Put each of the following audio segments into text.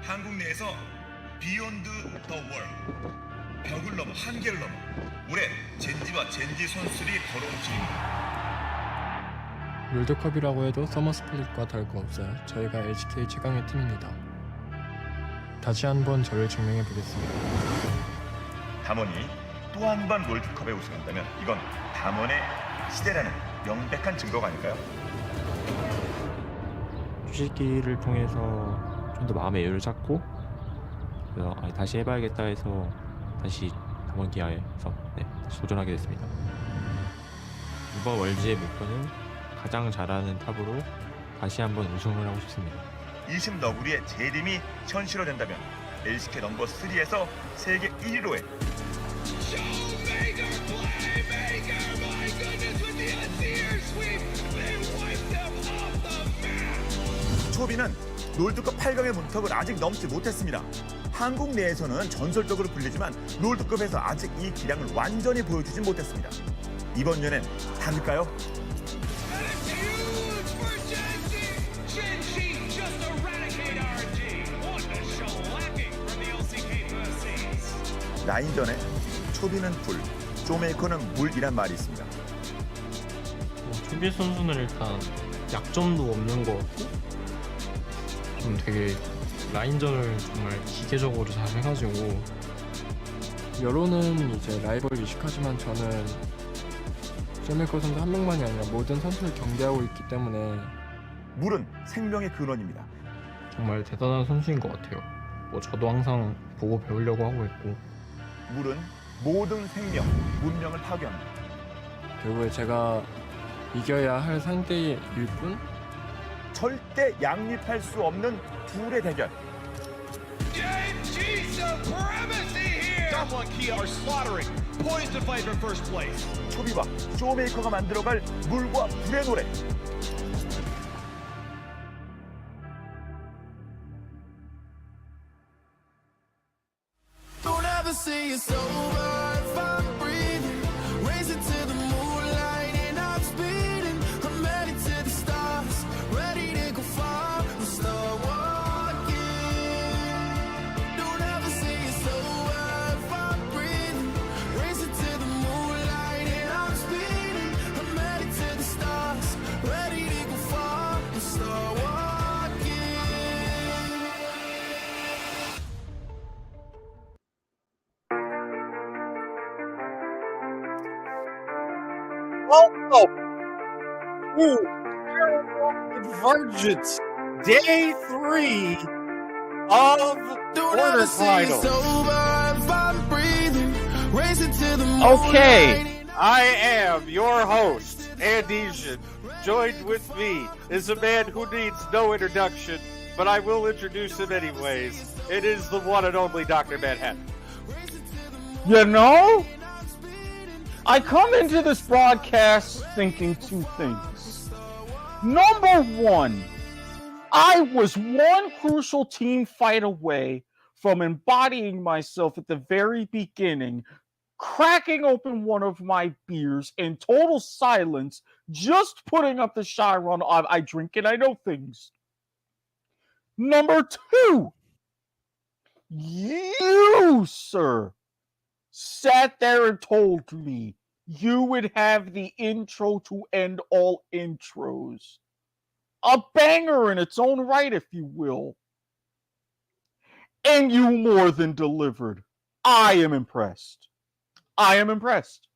한국 내에서 비욘드 더 월, 벽을 넘어 한계를 넘어 올해 젠지와 젠지 선수들이 걸어온 길입니다. 롤드컵이라고 해도 서머 스플릿과 다를 거 없어요. 저희가 LCK 최강의 팀입니다. 다시 한번 저를 증명해 보겠습니다. 담원이 또 한 번 롤드컵에 우승한다면 이건 담원의 시대라는 명백한 증거가 아닐까요? 휴식기를 통해서 좀 더 마음의 여유를 찾고 그래서 다시 해봐야겠다 해서 다시 담원 기아에서 다시 도전하게 됐습니다. 이번 월드의 목표는 가장 잘하는 탑으로 다시 한번 우승을 하고 싶습니다. 20 너구리의 재림이 현실화된다면 LCK 넘버 3에서 세계 1위로의 초비는 롤드컵 8강의 문턱을 아직 넘지 못했습니다. 한국 내에서는 전설적으로 불리지만 롤드컵에서 아직 이 기량을 완전히 보여주진 못했습니다. 이번 연엔 다를까요? 라인전에 초비는 불, 쇼메이커는 물이란 말이 있습니다. 초비 선수는 일단 약점도 없는 것 같고 좀 되게 라인전을 정말 기계적으로 잘 해가지고 여론은 이제 라이벌 유식하지만 저는 쇼메이커 선수 한 명만이 아니라 모든 선수를 경계하고 있기 때문에 물은 생명의 근원입니다. 정말 대단한 선수인 것 같아요. 뭐 저도 항상 보고 배우려고 하고 있고. 물은 모든 생명, 문명을 파괴합니다. 결국에 제가 이겨야 할 상대일 뿐? 절대 양립할 수 없는 둘의 대결. Gen.G supremacy here! Someone key are slaughtering, poised to fight for first place. 초비와 쇼메이커가 만들어갈 물과 불의 노래. Don't ever say it's over if I'm breathing. Racing to the moonlight and I'm speeding. I'm headed to the stars, ready to go far. We'll start walking. Don't ever say it's over if I'm breathing. Racing to the moonlight and I'm speeding. I'm headed to the stars, ready to go far. We'll start walking. Welcome to Convergence, Day 3 of Don't ever say it's quarterfinals. over if I'm breathing. Racing to the Okay, moonlight. I am your host, Andesian. Joined with me is a man who needs no introduction, but I will introduce him anyways. It is the one and only Dr. Manhattan. You know, I come into this broadcast thinking two things. Number one, I was one crucial team fight away from embodying myself at the very beginning, cracking open one of my beers in total silence, just putting up the Chiron of I drink and I know things. Number two, you, sir, sat there and told me you would have the intro to end all intros. A banger in its own right, if you will. And you more than delivered. I am impressed. I am impressed.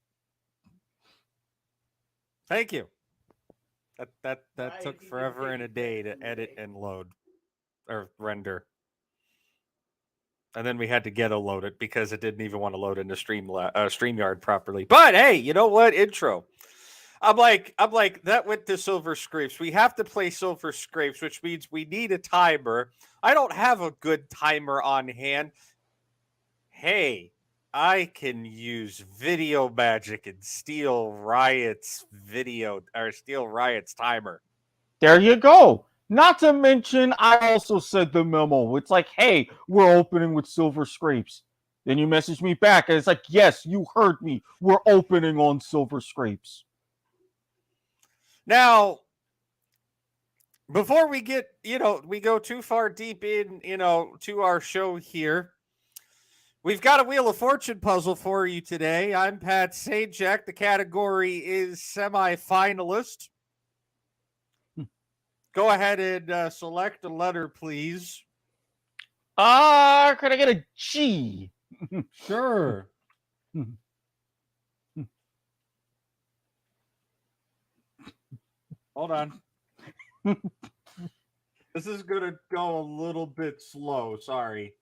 Thank you. That took forever and a day to edit and load or render. And then we had to ghetto load it because it didn't even want to load into StreamYard properly. But hey, you know what? Intro. I'm like, that went to Silver Scrapes. We have to play Silver Scrapes, which means we need a timer. I don't have a good timer on hand. Hey, I can use video magic and steal Riot's timer. There you go. Not to mention, I also said the memo. It's like, hey, we're opening with Silver Scrapes. Then you message me back, and it's like, yes, you heard me. We're opening on Silver Scrapes. Now, before we get, we go too far deep in, to our show here, we've got a Wheel of Fortune puzzle for you today. I'm Pat Sajak. The category is semifinalist. Go ahead and select a letter, please. Could I get a G? Sure. Hold on. This is going to go a little bit slow. Sorry.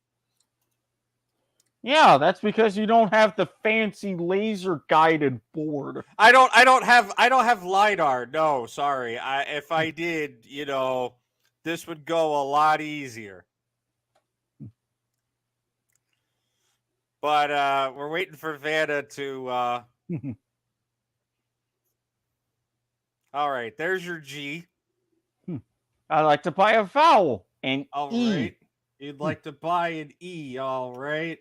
Yeah, that's because you don't have the fancy laser guided board. I don't have LiDAR. No, sorry. If I did, this would go a lot easier. But we're waiting for Vanna to All right, there's your G. I'd like to buy a vowel. An All E. right. You'd like to buy an E, all right.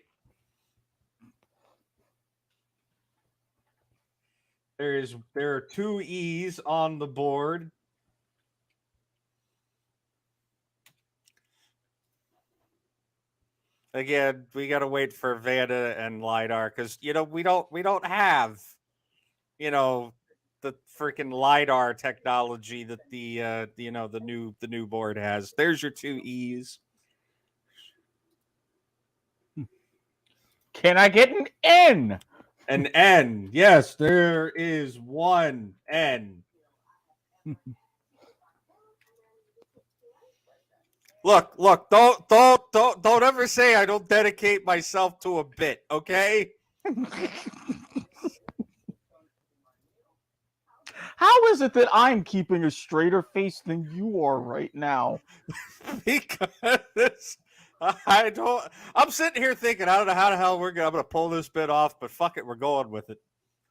There are two E's on the board. Again, we got to wait for Vanna and LiDAR because we don't have the freaking LiDAR technology that the new board has. There's your two E's. Can I get an N? An N. Yes, there is one N. Look, don't ever say I don't dedicate myself to a bit, okay? How is it that I'm keeping a straighter face than you are right now? Because I don't. I'm sitting here thinking, I don't know how the hell I'm gonna pull this bit off, but fuck it, we're going with it.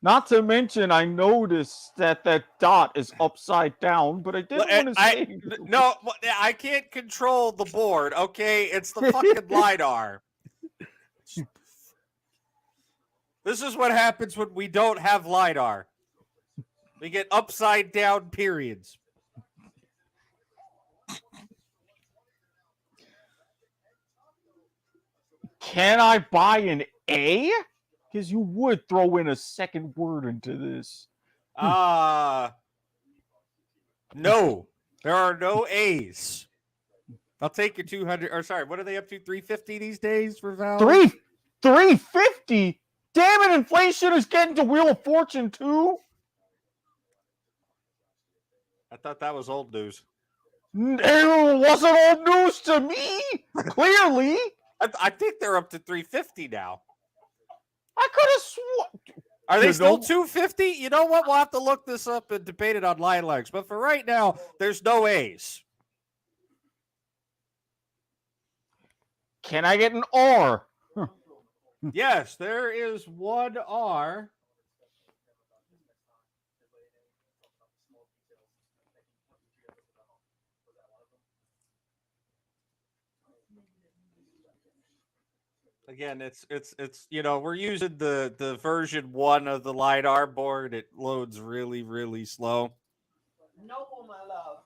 Not to mention, I noticed that that dot is upside down, but I didn't want to say. No, I can't control the board. Okay, it's the fucking lidar. This is what happens when we don't have lidar. We get upside down periods. Can I buy an A? Because you would throw in a second word into this. No. There are no A's. I'll take your 200. Or sorry, what are they up to? 350 these days for Valve? 350? Damn it, inflation is getting to Wheel of Fortune too. I thought that was old news. It wasn't old news to me. Clearly. I think they're up to 350 now. I could have sworn. Are they still 250? You know what? We'll have to look this up and debate it on Line Legs. But for right now, there's no A's. Can I get an R? Yes, there is one R. Again, it's we're using the version 1 of the LiDAR board. It loads really, really slow. No, my love.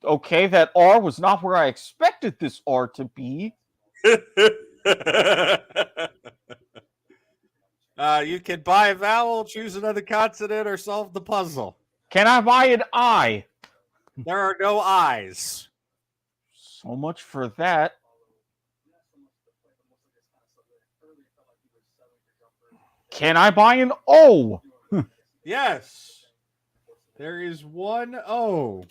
Okay, that R was not where I expected this R to be. You can buy a vowel, choose another consonant, or solve the puzzle. Can I buy an I? There are no I's. So much for that. Can I buy an O? Yes. There is one O.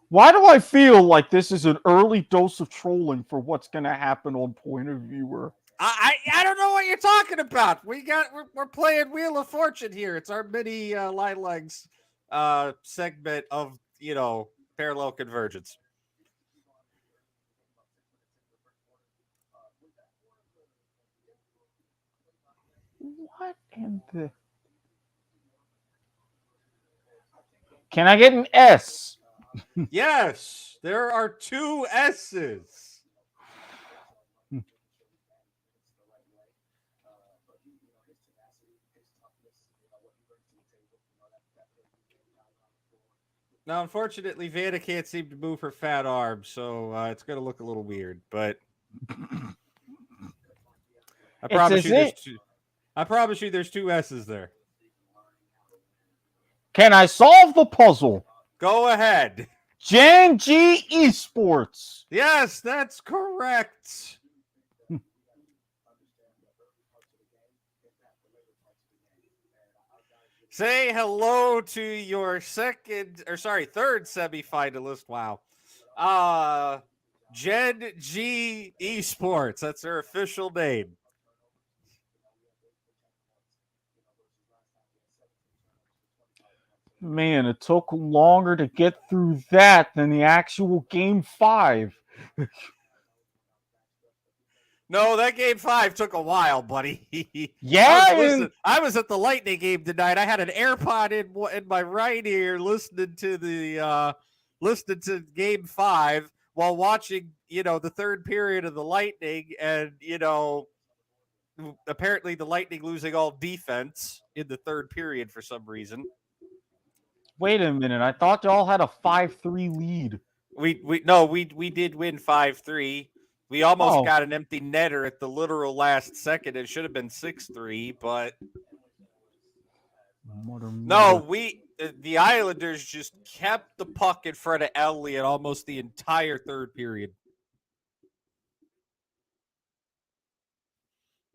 Why do I feel like this is an early dose of trolling for what's going to happen on Point of Viewer? I don't know what you're talking about. We're playing Wheel of Fortune here. It's our mini Line Legs segment of parallel convergence. What in the? Can I get an S? Yes, there are two S's. Now, unfortunately, Vanna can't seem to move her fat arm, so it's going to look a little weird. But I promise you, there's two S's there. Can I solve the puzzle? Go ahead. Gen.G Esports. Yes, that's correct. Say hello to your third semifinalist. Wow. Gen.G Esports. That's their official name. Man, it took longer to get through that than the actual Game 5. No, that Game 5 took a while, buddy. Yeah, I was at the Lightning game tonight. I had an AirPod in my right ear listening to Game 5 while watching, the third period of the Lightning, and apparently the Lightning losing all defense in the third period for some reason. Wait a minute. I thought y'all had a 5-3 lead. We did win 5-3. We almost got an empty netter at the literal last second. It should have been 6-3, but no, the Islanders just kept the puck in front of Elliott almost the entire third period.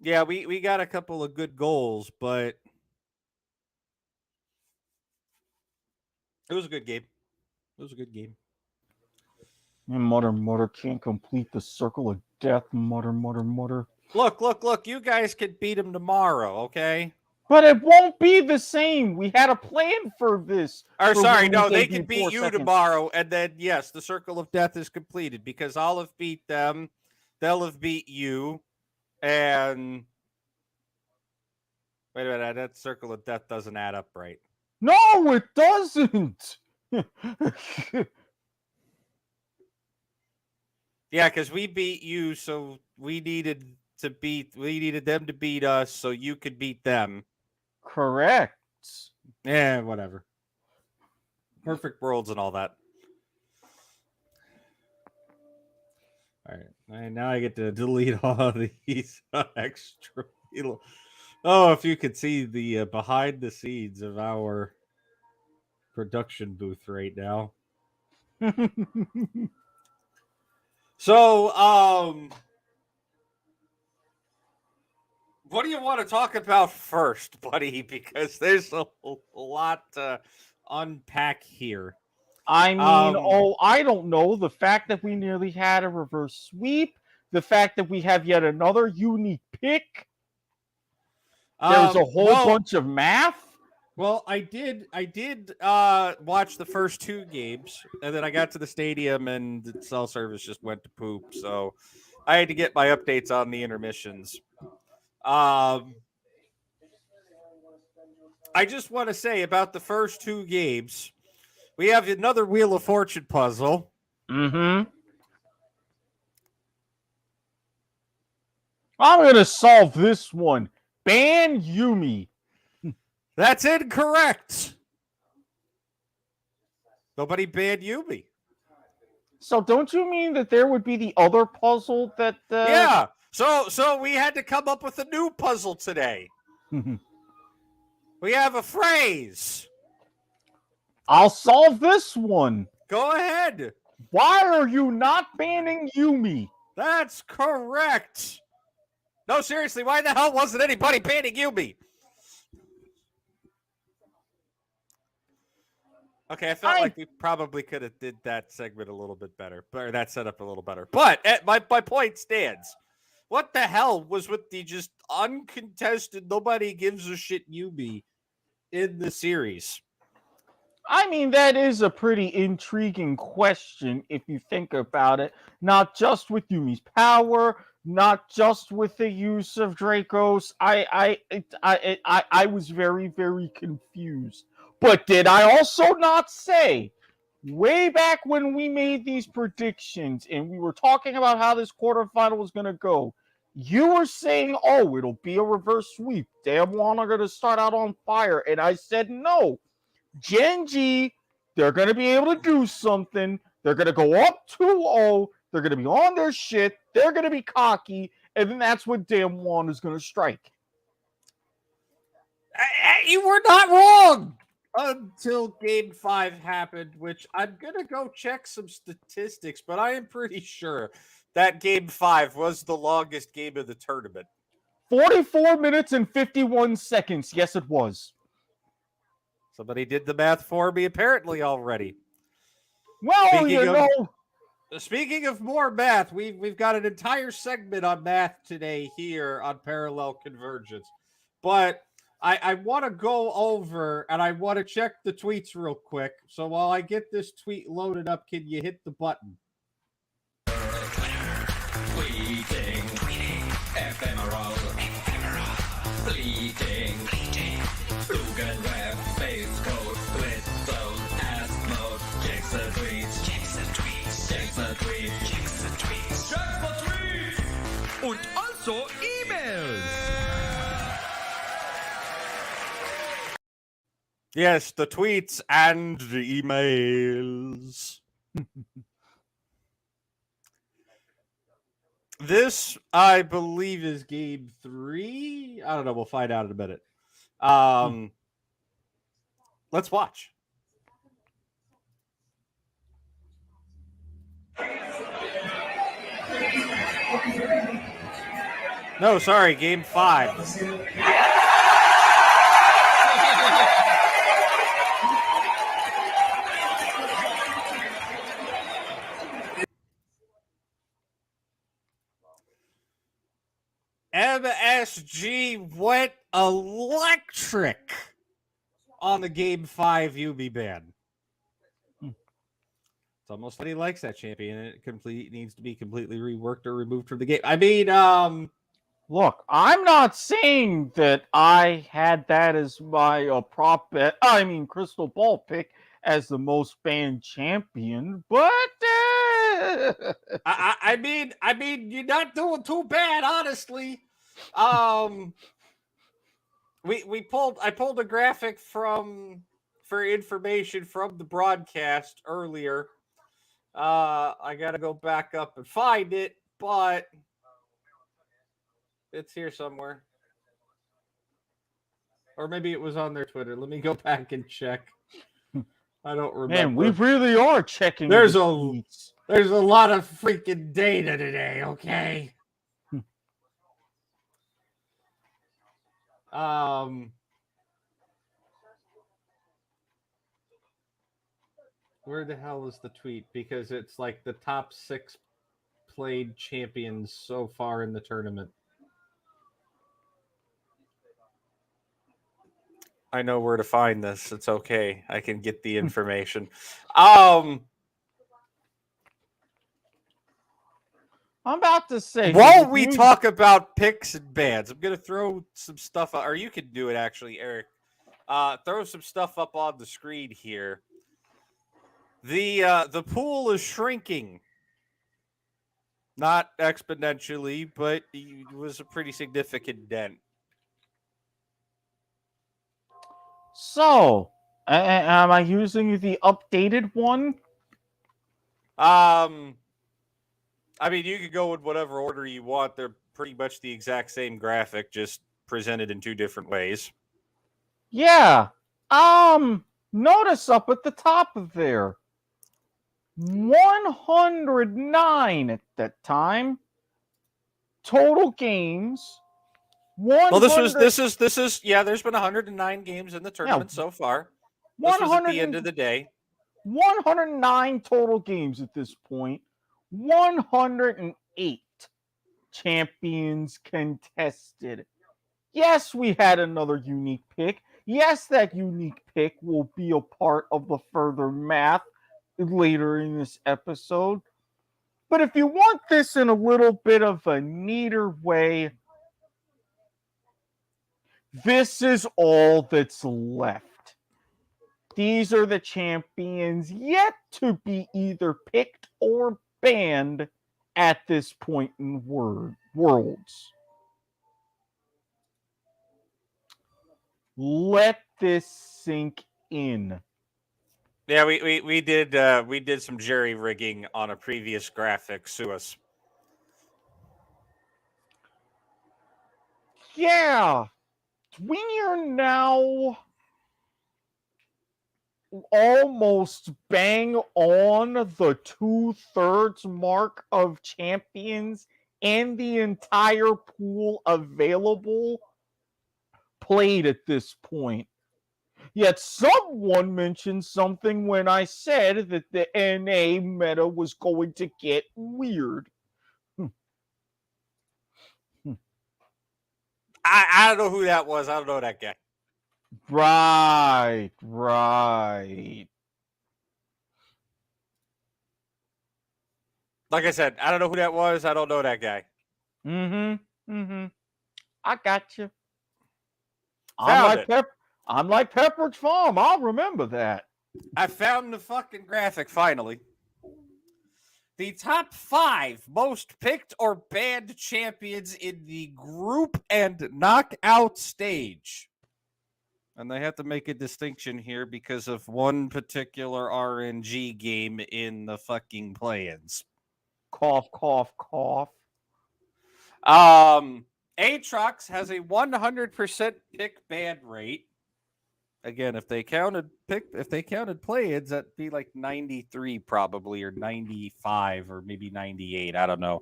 Yeah, we got a couple of good goals, but it was a good game. It was a good game. And Mutter can't complete the circle of death. Mutter. Look. You guys can beat him tomorrow, okay? But it won't be the same. We had a plan for this. Or for sorry, when we no, they debuted can beat 4 you seconds. tomorrow, and then yes, the circle of death is completed because I'll have beat them. They'll have beat you, and wait a minute, that circle of death doesn't add up right. No, it doesn't. Yeah, because we beat you, so we needed them to beat us, so you could beat them. Correct. Yeah, whatever. Perfect worlds and all that. All right, now I get to delete all of these extra. Oh, if you could see the behind the scenes of our production booth right now. So, what do you want to talk about first, buddy? Because there's a lot to unpack here. I mean, I don't know. The fact that we nearly had a reverse sweep, the fact that we have yet another unique pick. There's a whole bunch of math. Well, I did watch the first 2 games, and then I got to the stadium and the cell service just went to poop. So I had to get my updates on the intermissions. I just want to say about the first 2 games, we have another Wheel of Fortune puzzle. I'm gonna solve this one. Ban Yumi. That's incorrect. Nobody banned Yumi. So don't you mean that there would be the other puzzle that? Yeah. So we had to come up with a new puzzle today. We have a phrase. I'll solve this one. Go ahead. Why are you not banning Yumi? That's correct. No, seriously, why the hell wasn't anybody banning Yumi? Okay, I felt like we probably could have did that segment a little bit better, or that setup a little better. But my point stands. What the hell was with the just uncontested, nobody gives a shit Yumi in the series? I mean, that is a pretty intriguing question if you think about it. Not just with Yumi's power, not just with the use of Dracos. I was very, very confused. But did I also not say, way back when we made these predictions and we were talking about how this quarterfinal was going to go, you were saying, oh, it'll be a reverse sweep. Damn one are going to start out on fire. And I said, no. Gen.G, they're going to be able to do something. They're going to go up 2-0. They're going to be on their shit. They're going to be cocky. And then that's when damn one is going to strike. You were not wrong until Game 5 happened, which I'm going to go check some statistics, but I am pretty sure that Game 5 was the longest game of the tournament. 44 minutes and 51 seconds. Yes, it was. Somebody did the math for me apparently already. Well, Speaking of more math, we've got an entire segment on math today here on Parallel Convergence. But I want to go over and I want to check the tweets real quick. So while I get this tweet loaded up, can you hit the button? Tweeting, ephemeral, fleeting, Flugenweb, base code, split zone, ask mode, checks the tweets, checks the tweets, checks the tweets, checks the tweets, checks the tweets, und also emails. Yes, the tweets and the emails. This, I believe, is game 3. I don't know. We'll find out in a minute. Let's watch. No, sorry, game 5. MSG went electric on the game 5 UB ban. It's almost like he likes that champion, and it needs to be completely reworked or removed from the game. I mean, Look, I'm not saying that I had that as my prop bet. I mean, crystal ball pick as the most banned champion, but I mean, you're not doing too bad, honestly. I pulled a graphic for information from the broadcast earlier. I gotta go back up and find it, but it's here somewhere. Or maybe it was on their Twitter. Let me go back and check. I don't remember. man, we really are checking. There's the a sheets. there's a lot of freaking data today, okay? Where the hell is the tweet? Because it's like the top 6 played champions so far in the tournament. I know where to find this. It's okay. I can get the information. I'm about to say. While we talk about picks and bans, I'm going to throw some stuff out, or you can do it actually, Eric. Throw some stuff up on the screen here. The pool is shrinking. Not exponentially, but it was a pretty significant dent. So, am I using the updated one? I mean, you could go in whatever order you want. They're pretty much the exact same graphic, just presented in 2 different ways. Yeah. Notice up at the top of there, 109 at that time. Total games. Well, this is yeah. There's been 109 games in the tournament so far. This was at the end of the day. 109 total games at this point. 108 champions contested. Yes, we had another unique pick. Yes, that unique pick will be a part of the further math later in this episode. But if you want this in a little bit of a neater way, this is all that's left. These are the champions yet to be either picked or banned at this point in Worlds. Let this sink in. Yeah, we did some jerry rigging on a previous graphic. Sue us. Yeah, we are now almost bang on the 2/3 mark of champions and the entire pool available played at this point. Yet someone mentioned something when I said that the NA meta was going to get weird. I don't know who that was. I don't know that guy. Right. Like I said, I don't know who that was. I don't know that guy. I got you. Found I'm like Pepperidge Farm. I'll remember that. I found the fucking graphic finally. The top 5 most picked or banned champions in the group and knockout stage. And they have to make a distinction here because of one particular RNG game in the fucking play-ins. Cough, cough, cough. Aatrox has a 100% pick ban rate. Again, if they counted play-ins, that'd be like 93 probably, or 95, or maybe 98. I don't know.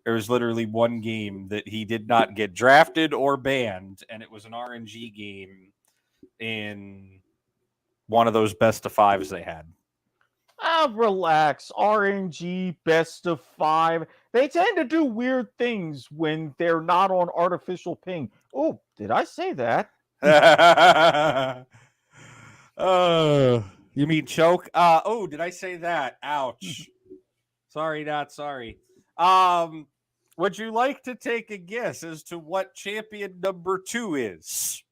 There was literally one game that he did not get drafted or banned, and it was an RNG game in one of those best of fives they had. Relax. RNG best of 5. They tend to do weird things when they're not on artificial ping. Oh, did I say that? You mean choke? Oh, did I say that? Ouch. Sorry, not sorry. Would you like to take a guess as to what champion number 2 is?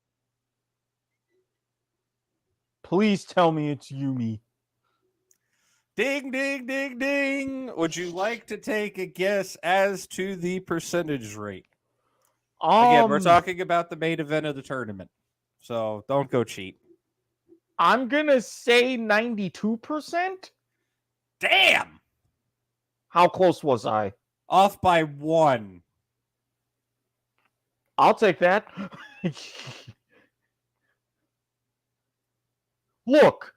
Please tell me it's Yumi. Ding, ding, ding, ding. Would you like to take a guess as to the percentage rate? Again, we're talking about the main event of the tournament, so don't go cheat. I'm gonna say 92%. Damn! How close was I? Off by 1. I'll take that. Look,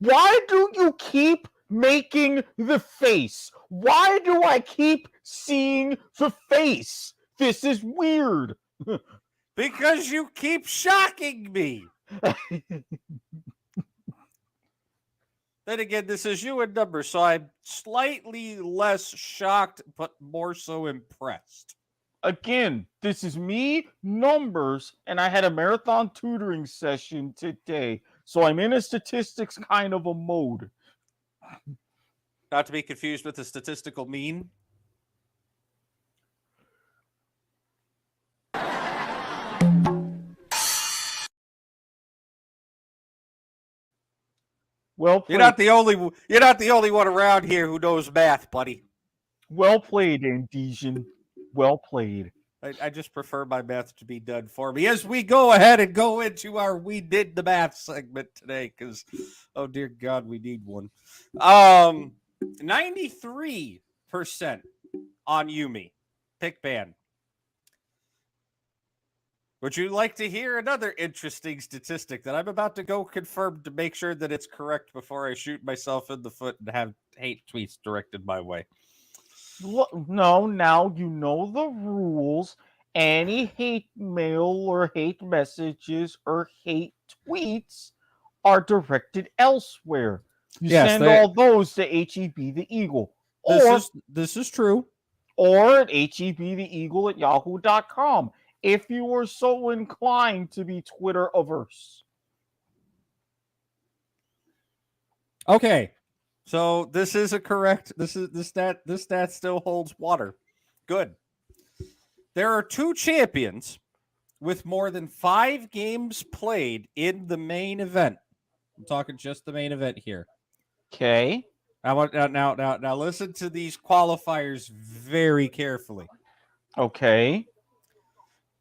why do you keep making the face? Why do I keep seeing the face? This is weird. Because you keep shocking me. Then again, this is you in numbers, so I'm slightly less shocked, but more so impressed. Again, this is me, numbers, and I had a marathon tutoring session today, so I'm in a statistics kind of a mode. Not to be confused with the statistical mean. Well played. You're not the only one around here who knows math, buddy. Well played, Andesian. Well played. I just prefer my math to be done for me as we go ahead and go into our We Did the Math segment today, because, oh dear God, we need one. 93% on Yumi. Pick ban. Would you like to hear another interesting statistic that I'm about to go confirm to make sure that it's correct before I shoot myself in the foot and have hate tweets directed my way? No, now you know the rules. Any hate mail or hate messages or hate tweets are directed elsewhere. You send all those to HEB the Eagle. This is true. Or at hebtheeagle@yahoo.com if you are so inclined to be Twitter averse. Okay. So this is a correct. This stat still holds water. Good. There are 2 champions with more than 5 games played in the main event. I'm talking just the main event here. Okay. I want now listen to these qualifiers very carefully. Okay.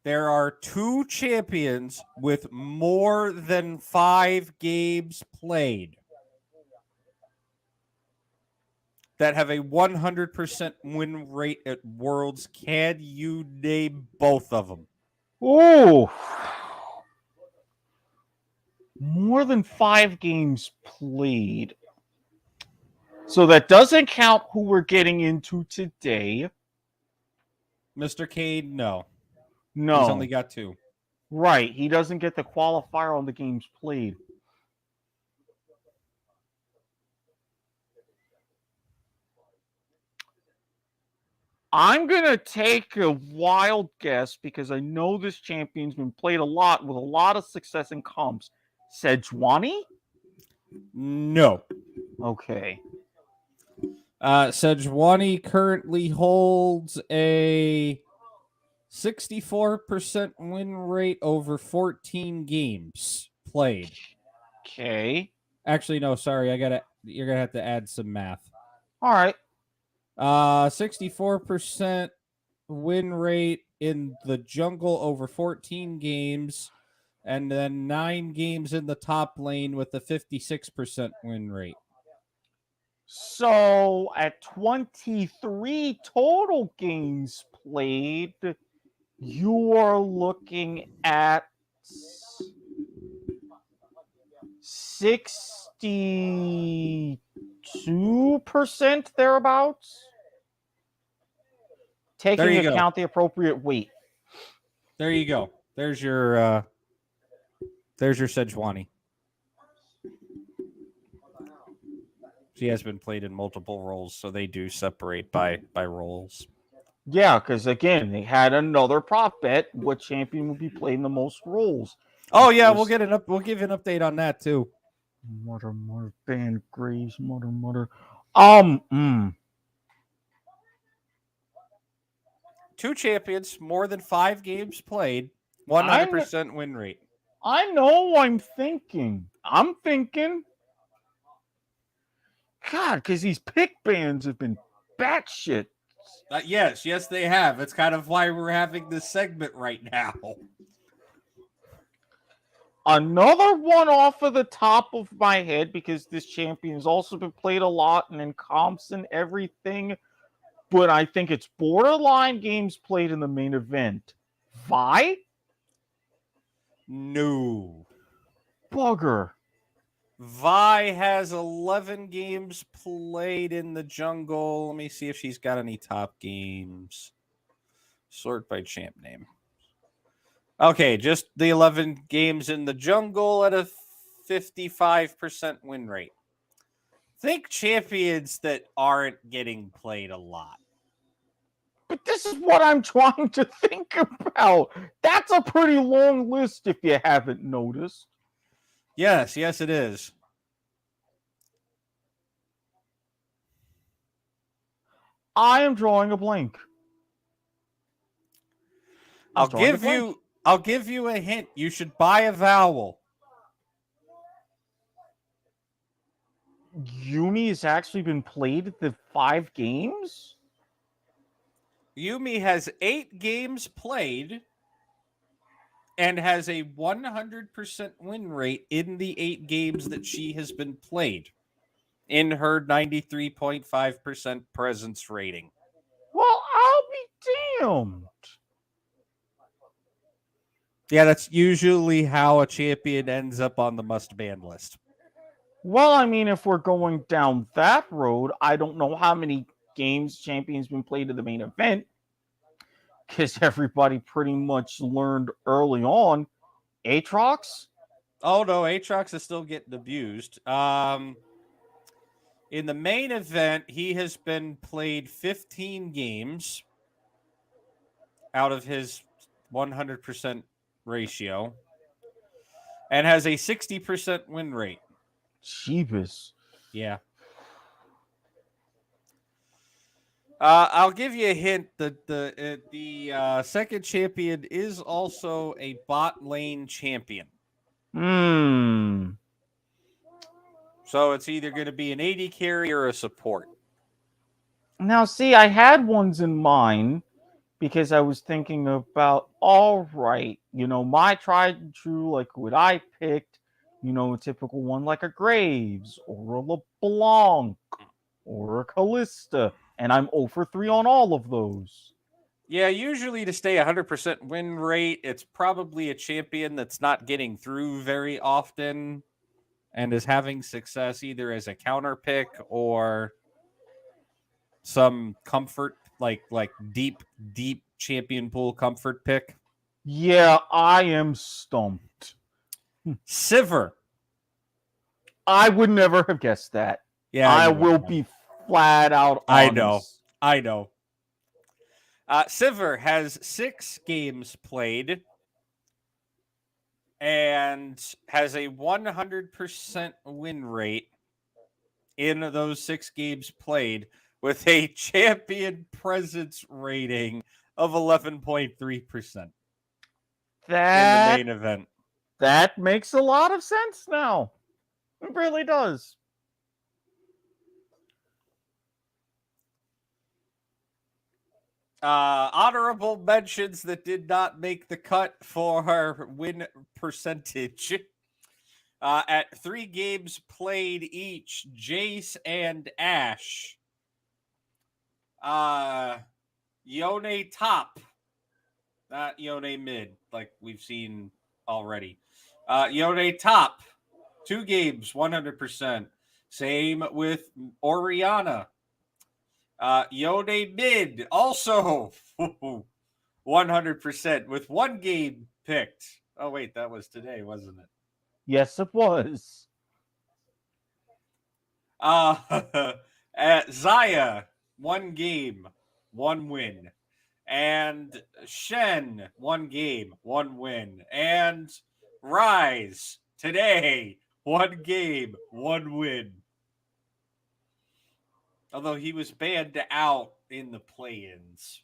There are 2 champions with more than 5 games played that have a 100% win rate at Worlds. Can you name both of them? Ooh. More than 5 games played. So that doesn't count who we're getting into today. Mr. Cade, no. No. He's only got 2. Right. He doesn't get the qualifier on the games played. I'm going to take a wild guess because I know this champion's been played a lot with a lot of success in comps. Sejuani? No. Okay. Sejuani currently holds a 64% win rate over 14 games played. Okay. Actually, no, sorry. You're going to have to add some math. All right. 64% win rate in the jungle over 14 games, and then 9 games in the top lane with a 56% win rate. So at 23 total games played, you are looking at 62% thereabouts. There Taking you go. account the appropriate weight. There you go. There's your Sejuani. She has been played in multiple roles, so they do separate by roles. Yeah, because again, they had another prop bet. What champion would be playing the most roles? Oh yeah, we'll give you an update on that too. Mother, Band Graves, mother. 2 champions, more than 5 games played, 100% win rate. I know. I'm thinking. God, because these pick bands have been batshit. Yes, they have. It's kind of why we're having this segment right now. Another one off of the top of my head, because this champion has also been played a lot and in comps and everything, but I think it's borderline games played in the main event. Vi? No. Bugger. Vi has 11 games played in the jungle. Let me see if she's got any top games. Sort by champ name. Okay, just the 11 games in the jungle at a 55% win rate. Think champions that aren't getting played a lot. But this is what I'm trying to think about. That's a pretty long list if you haven't noticed. Yes, it is. I am drawing a blank. I'll give you a hint. You should buy a vowel. Yumi has actually been played the 5 games? Yumi has 8 games played and has a 100% win rate in the 8 games that she has been played in her 93.5% presence rating. Well, I'll be damned. Yeah, that's usually how a champion ends up on the must-ban list. Well, I mean, if we're going down that road, I don't know how many games champions been played in the main event, because everybody pretty much learned early on. Aatrox? Oh no, Aatrox is still getting abused. In the main event, he has been played 15 games out of his 100% ratio and has a 60% win rate. Jeebus. Yeah. I'll give you a hint that the second champion is also a bot lane champion. So it's either going to be an AD carry or a support. Now, see, I had ones in mind because I was thinking about, all right, my tried and true, like what I picked, a typical one like a Graves or a LeBlanc or a Callista, and I'm 0 for 3 on all of those. Yeah, usually to stay 100% win rate, it's probably a champion that's not getting through very often and is having success either as a counter pick or some comfort, like deep champion pool comfort pick. Yeah, I am stumped. Sivir. I would never have guessed that. Yeah, I will be flat out honest. I know. Sivir has 6 games played and has a 100% win rate in those 6 games played with a champion presence rating of 11.3%. In the main event. That makes a lot of sense now. It really does. Honorable mentions that did not make the cut for her win percentage. At 3 games played each, Jace and Ashe. Yone top. Not Yone mid, like we've seen already. Yone top 2 games, 100%. Same with Oriana. Yone Mid, also 100% with 1 game picked. Oh, wait, that was today, wasn't it? Yes, it was. Zaya, 1 game, 1 win. And Shen, 1 game, 1 win. And Rise, today, 1 game, 1 win. Although he was banned out in the play-ins,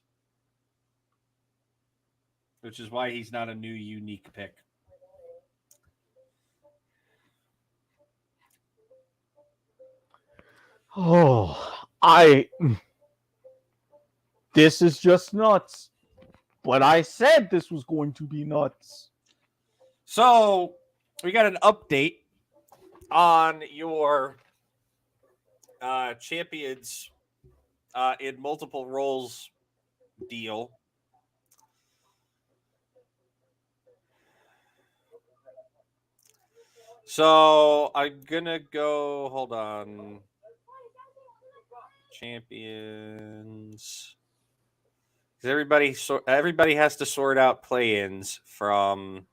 which is why he's not a new unique pick. Oh, this is just nuts. But I said this was going to be nuts. So we got an update on your champions in multiple roles deal. So I'm gonna go. Hold on. Champions. Because everybody has to sort out play-ins from.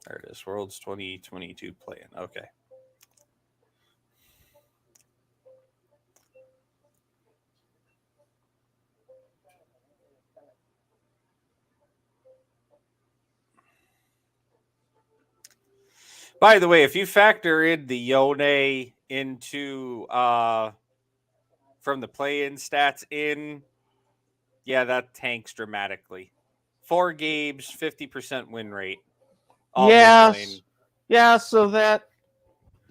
There it is. World's 2022 play-in. Okay. By the way, if you factor in the Yone into from the play-in stats in, yeah, that tanks dramatically. 4 games, 50% win rate. All mid lane. Yeah, so that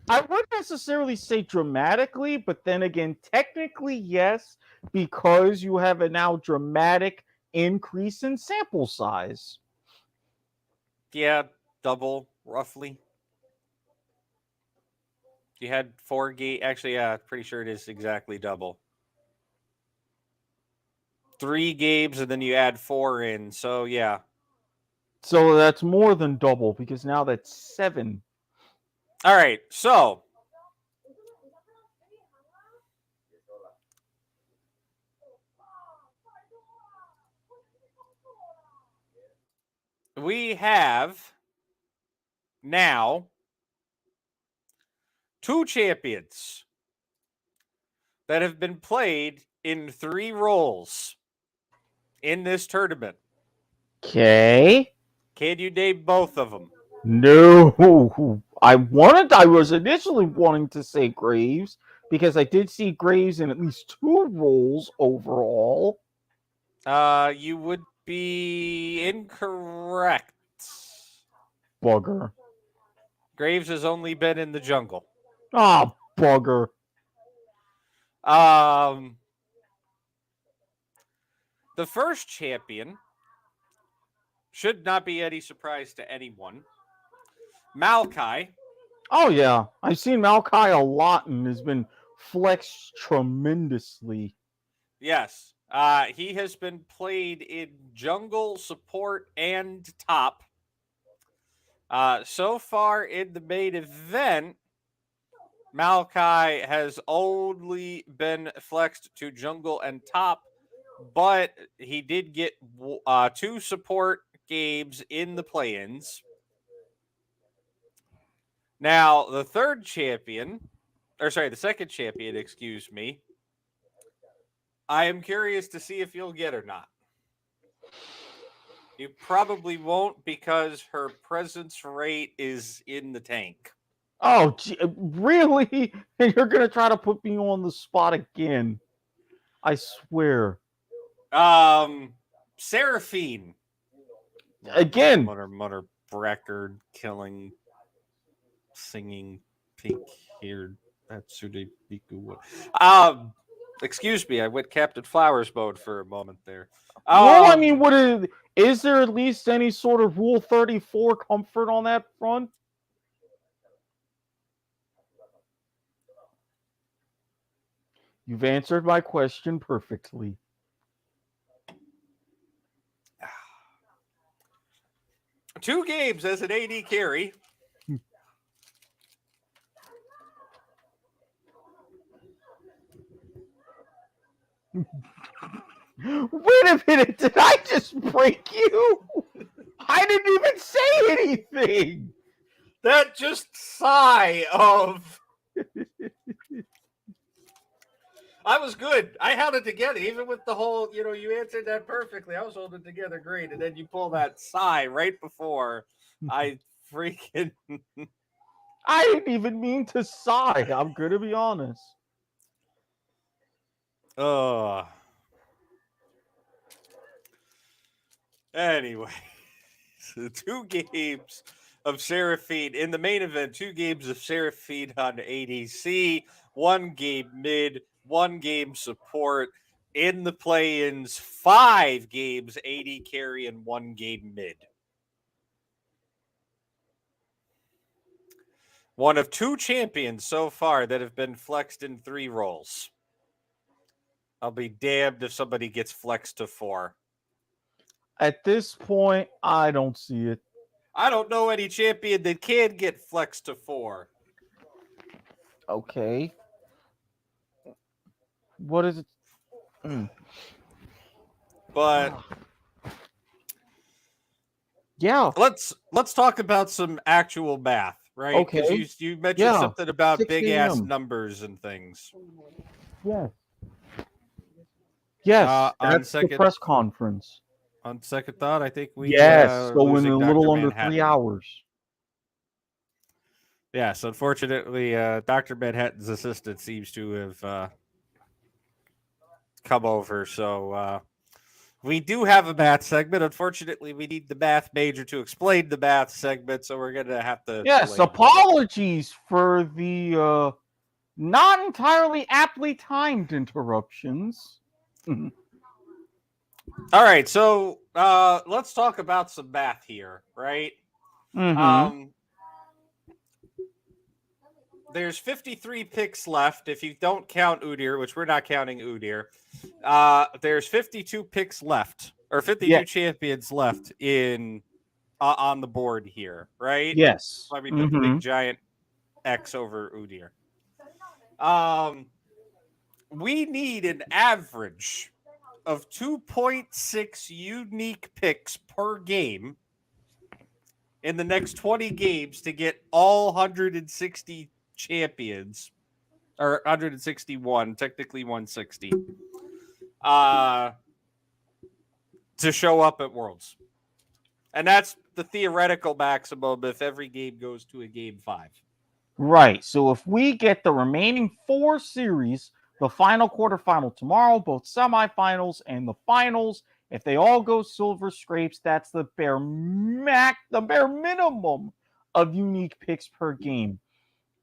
I wouldn't necessarily say dramatically, but then again, technically yes, because you have a now dramatic increase in sample size. Yeah, double roughly. You had 4 games. Actually, yeah, pretty sure it is exactly double. 3 games, and then you add 4 in. So yeah. So that's more than double because now that's 7. All right, so we have now 2 champions that have been played in 3 roles in this tournament. Okay. Can you name both of them? No. I was initially wanting to say Graves because I did see Graves in at least 2 roles overall. You would be incorrect. Bugger. Graves has only been in the jungle. Ah, bugger. The first champion should not be any surprise to anyone. Maokai. Oh, yeah. I've seen Maokai a lot and has been flexed tremendously. Yes. He has been played in jungle, support, and top. So far in the main event, Maokai has only been flexed to jungle and top, but he did get 2 support games in the play-ins. Now, the second champion, excuse me, I am curious to see if you'll get or not. You probably won't because her presence rate is in the tank. Oh, gee, really? And you're going to try to put me on the spot again. I swear. Seraphine. Again. Mother record killing, singing, pink-haired Atsude Biku. Excuse me, I went Captain Flowers mode for a moment there. Well, I mean, is there at least any sort of Rule 34 comfort on that front? You've answered my question perfectly. Two games as an AD carry. Wait a minute, did I just break you? I didn't even say anything. That just sigh of. I was good. I held it together, even with the whole, you answered that perfectly. I was holding it together great. And then you pull that sigh right before I freaking. I didn't even mean to sigh. I'm going to be honest. Anyway, so 2 games of Seraphine in the main event, 2 games of Seraphine on ADC, 1 game mid, 1 game support. In the play-ins, 5 games AD carry and 1 game mid. One of 2 champions so far that have been flexed in 3 roles. I'll be damned if somebody gets flexed to 4. At this point, I don't see it. I don't know any champion that can get flexed to 4. Okay. What is it? But yeah, let's talk about some actual math, right? Okay. Because you mentioned Yeah. something about 6 big ass a.m. numbers and things. Yes. Yes, on that's the second- press conference. On second thought, I think we Yes, so in losing a Dr. little under Manhattan. 3 hours. Yes, unfortunately, Dr. Manhattan's assistant seems to have come over. So we do have a math segment. Unfortunately, we need the math major to explain the math segment, so we're going to have to... Yes, apologies for the not entirely aptly timed interruptions. All right, so let's talk about some math here, right? There's 53 picks left if you don't count Udyr, which we're not counting Udyr. There's 52 picks left, or 52 champions left in on the board here, right? Yes. Let me put the big giant X over Udyr. We need an average of 2.6 unique picks per game in the next 20 games to get all 160 champions, or 161, technically 160, to show up at Worlds. And that's the theoretical maximum if every game goes to a game 5. Right. So if we get the remaining 4 series, the final quarterfinal tomorrow, both semifinals and the finals, if they all go silver scrapes, that's the bare minimum of unique picks per game.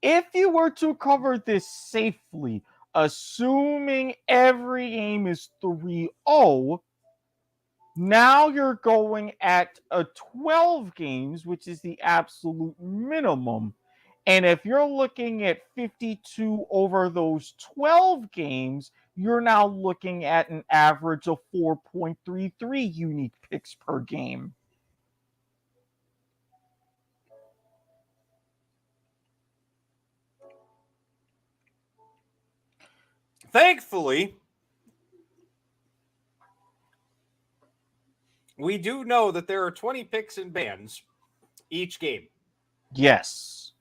If you were to cover this safely, assuming every game is 3-0, now you're going at 12 games, which is the absolute minimum. And if you're looking at 52 over those 12 games, you're now looking at an average of 4.33 unique picks per game. Thankfully, we do know that there are 20 picks in bans each game. Yes.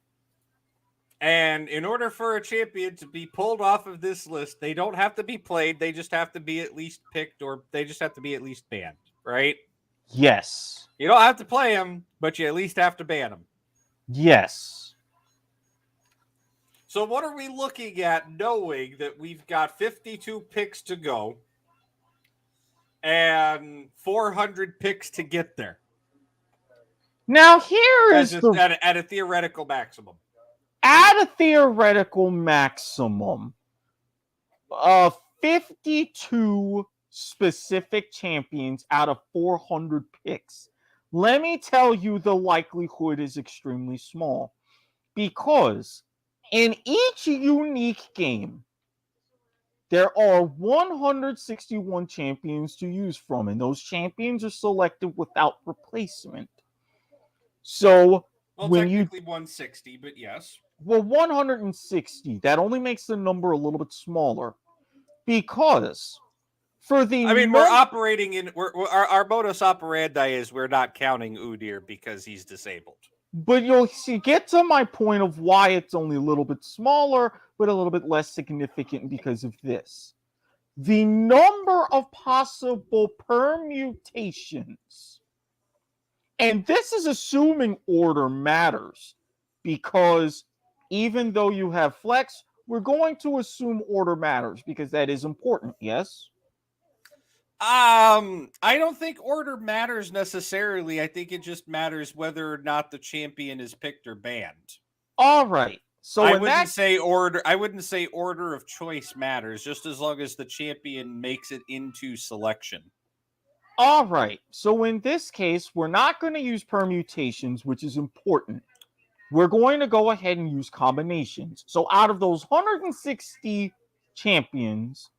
And in order for a champion to be pulled off of this list, they don't have to be played. They just have to be at least picked, or they just have to be at least banned, right? Yes. You don't have to play them, but you at least have to ban them. Yes. So what are we looking at knowing that we've got 52 picks to go and 400 picks to get there? Now here is at a theoretical maximum. At a theoretical maximum of 52 specific champions out of 400 picks, let me tell you the likelihood is extremely small. Because in each unique game, There are 161 champions to use from, and those champions are selected without replacement. So Well, when you technically 160, but yes. well 160, that only makes the number a little bit smaller because for the I mean, we're operating in our modus operandi is we're not counting Udyr because he's disabled. But you'll see, get to my point of why it's only a little bit smaller, but a little bit less significant because of this. The number of possible permutations, and this is assuming order matters, because even though you have flex, we're going to assume order matters because that is important, yes? I don't think order matters necessarily. I think it just matters whether or not the champion is picked or banned. All right. So I wouldn't say order of choice matters, just as long as the champion makes it into selection. All right. So in this case, we're not going to use permutations, which is important. We're going to go ahead and use combinations. So out of those 160 champions,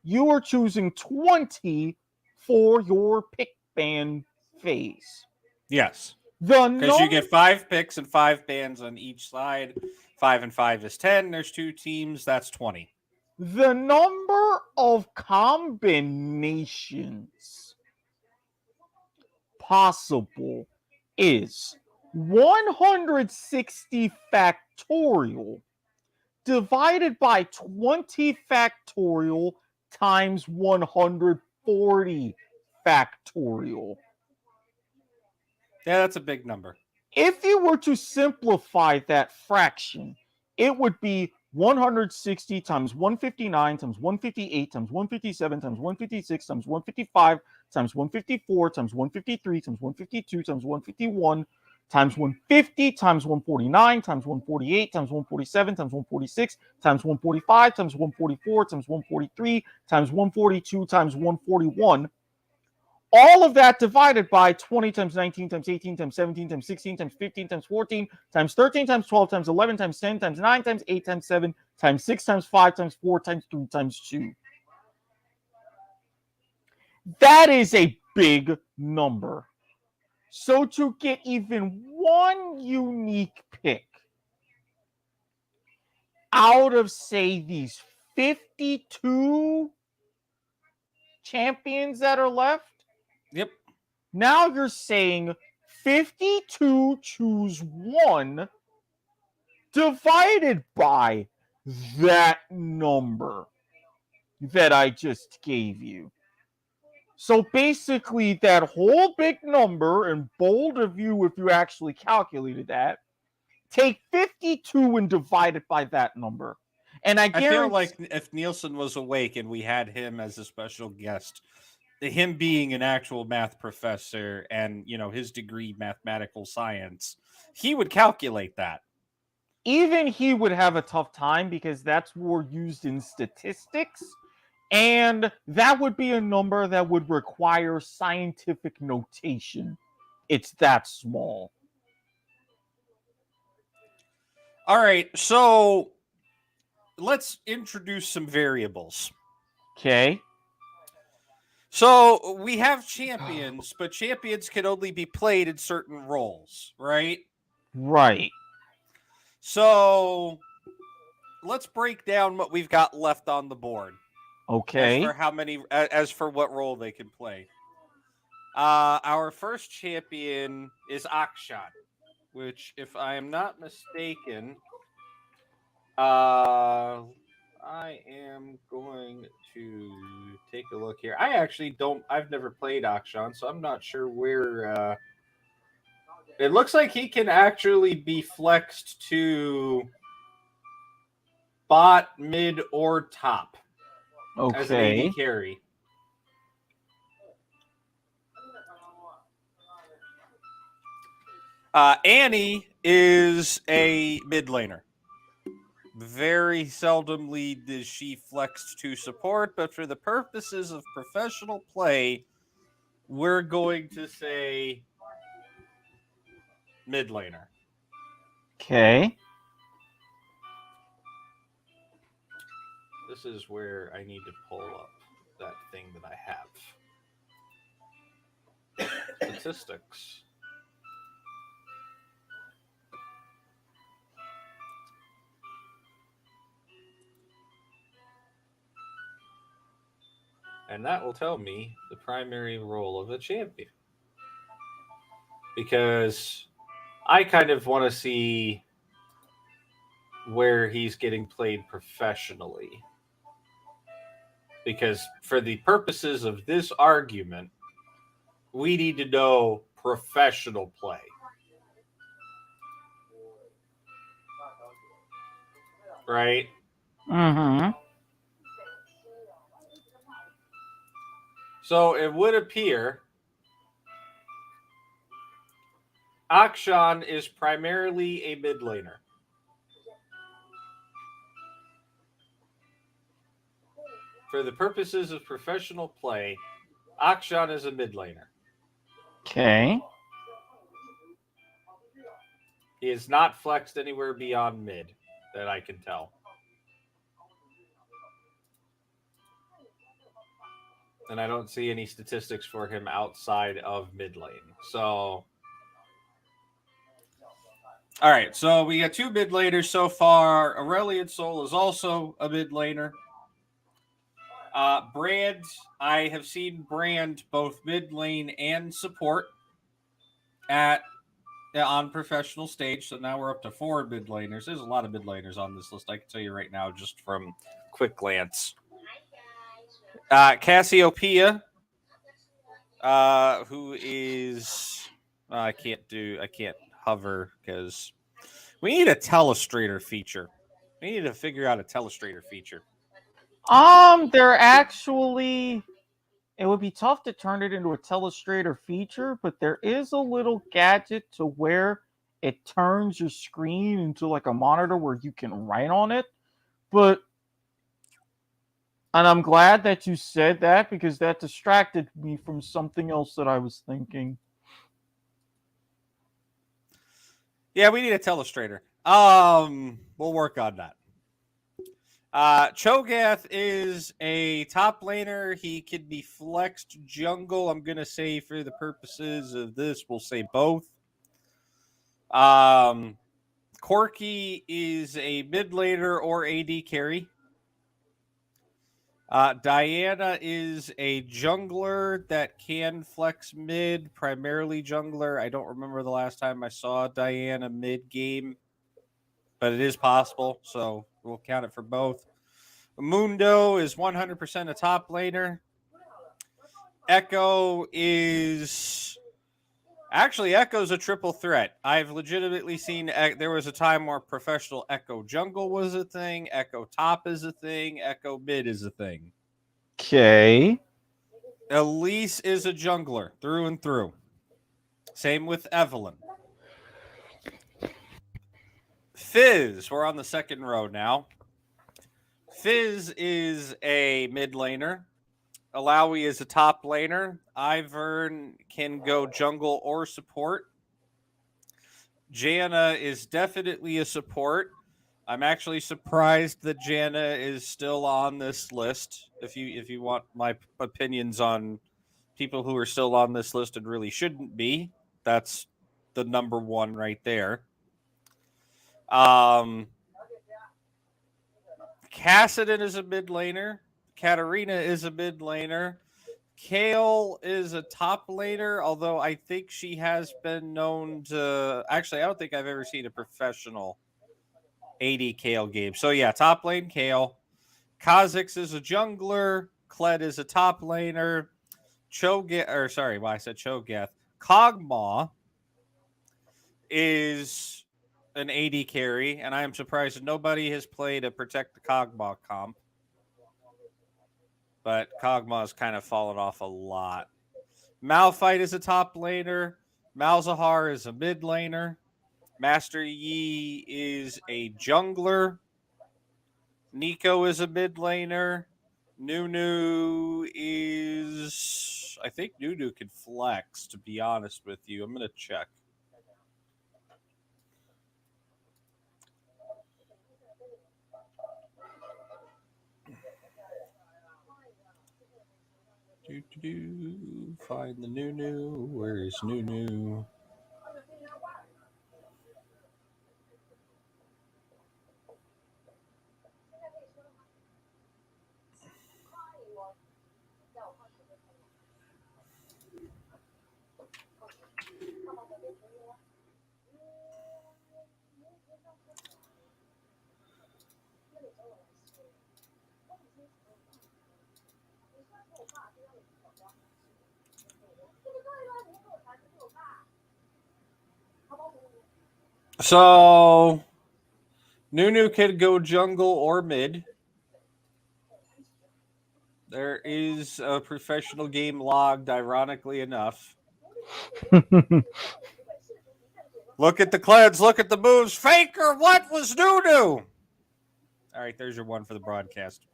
you are choosing 20 for your pick ban phase. Yes. Because you get 5 picks and 5 bans on each side. 5 and 5 is 10. There's 2 teams. That's 20. The number of combinations possible is 160 factorial divided by 20 factorial times 140 factorial. Yeah, that's a big number. If you were to simplify that fraction, it would be 160 times 159 times 158 times 157 times 156 times 155 times 154 times 153 times 152 times 151 times 150 times 149 times 148 times 147 times 146 times 145 times 144 times 143 times 142 times 141. All of that divided by 20 times 19 times 18 times 17 times 16 times 15 times 14 times 13 times 12 times 11 times 10 times 9 times 8 times 7 times 6 times 5 times 4 times 3 times 2. That is a big number. So to get even one unique pick out of, say, these 52 champions that are left, yep. Now you're saying 52 choose 1 divided by that number that I just gave you. So basically, that whole big number, and bold of you if you actually calculated that, take 52 and divide it by that number. And I feel like if Nielsen was awake and we had him as a special guest, him being an actual math professor and, you know, his degree mathematical science, he would calculate that. Even he would have a tough time because that's more used in statistics. And that would be a number that would require scientific notation. It's that small. All right, so let's introduce some variables. Okay. So we have champions, but champions can only be played in certain roles, right? Right. So let's break down what we've got left on the board. Okay. As for what role they can play. Our first champion is Akshan, which, if I am not mistaken, I am going to take a look here. I've never played Akshan, so I'm not sure where. It looks like he can actually be flexed to bot, mid, or top. Okay. As an AD carry. Annie is a mid laner. Very seldomly is she flexed to support, but for the purposes of professional play, we're going to say mid laner. Okay. This is where I need to pull up that thing that I have. Statistics. And that will tell me the primary role of the champion. Because I kind of want to see where he's getting played professionally. Because for the purposes of this argument, we need to know professional play. Right? Mm-hmm. So it would appear Akshan is primarily a mid laner. For the purposes of professional play, Akshan is a mid laner. Okay. He is not flexed anywhere beyond mid, that I can tell. And I don't see any statistics for him outside of mid lane. So, all right. So we got two mid laners so far. Aurelian Soul is also a mid laner. Brand, I have seen Brand both mid lane and support on professional stage. So now we're up to 4 mid laners. There's a lot of mid laners on this list. I can tell you right now, just from quick glance. Cassiopeia, who is I can't hover because we need a telestrator feature. We need to figure out a telestrator feature. They're actually, it would be tough to turn it into a telestrator feature, but there is a little gadget to where it turns your screen into like a monitor where you can write on it. And I'm glad that you said that because that distracted me from something else that I was thinking. Yeah, we need a telestrator. We'll work on that. Cho'Gath is a top laner. He can be flexed jungle. I'm going to say for the purposes of this, we'll say both. Corki is a mid laner or AD carry. Diana is a jungler that can flex mid, primarily jungler. I don't remember the last time I saw Diana mid game, but it is possible, so we'll count it for both. Mundo is 100% a top laner. Echo's a triple threat. I've legitimately seen, there was a time where professional Echo jungle was a thing, Echo top is a thing, Echo mid is a thing. Okay. Elise is a jungler through and through. Same with Evelyn. Fizz, we're on the second row now. Fizz is a mid laner. Alawi is a top laner. Ivern can go jungle or support. Janna is definitely a support. I'm actually surprised that Janna is still on this list. If you want my opinions on people who are still on this list and really shouldn't be, that's the number one right there. Kassadin is a mid laner. Katarina is a mid laner. Kale is a top laner, although I think she has been known to... Actually, I don't think I've ever seen a professional AD Kale game. So yeah, top lane Kale. Kha'Zix is a jungler. Kled is a top laner. Cho'Gath. Kog'Maw is an AD carry, and I am surprised that nobody has played a Protect the Kog'Maw comp. But Kog'Maw's kind of fallen off a lot. Malphite is a top laner. Malzahar is a mid laner. Master Yi is a jungler. Nico is a mid laner. Nunu is... I think Nunu can flex, to be honest with you. I'm going to check. Find the Nunu. Where is Nunu? So Nunu can go jungle or mid. There is a professional game logged, ironically enough. Look at the Kleds, look at the moves. Faker, what was Nunu? All right, there's your one for the broadcast.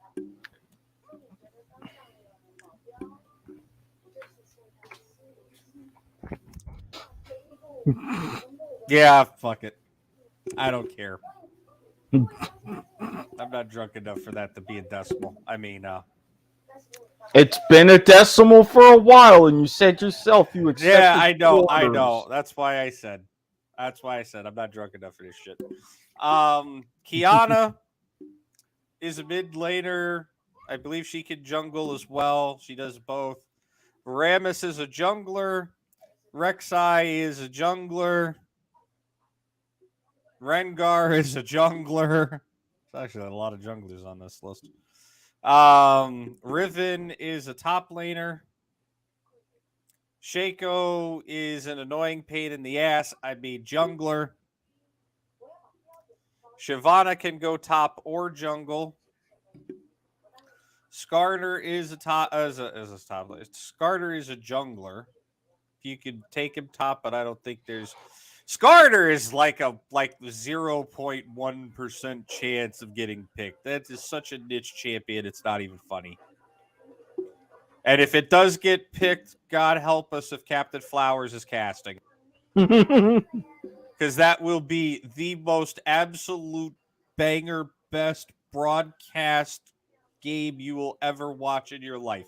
Yeah, fuck it. I don't care. I'm not drunk enough for that to be a decimal. I mean, It's been a decimal for a while, and you said yourself you accepted. yeah, I know. quarters. That's why I said I'm not drunk enough for this shit. Kiana is a mid laner. I believe she can jungle as well. She does both. Ramus is a jungler. Rek'Sai is a jungler. Rengar is a jungler. There's actually a lot of junglers on this list. Riven is a top laner. Shaco is an annoying pain in the ass. I mean jungler. Shyvana can go top or jungle. Skarner is a top top. Skarner is a jungler. You could take him top, but I don't think there's. Skarner is like 0.1% chance of getting picked. That is such a niche champion. It's not even funny. And if it does get picked, God help us if Captain Flowers is casting. Because that will be the most absolute banger best broadcast game you will ever watch in your life.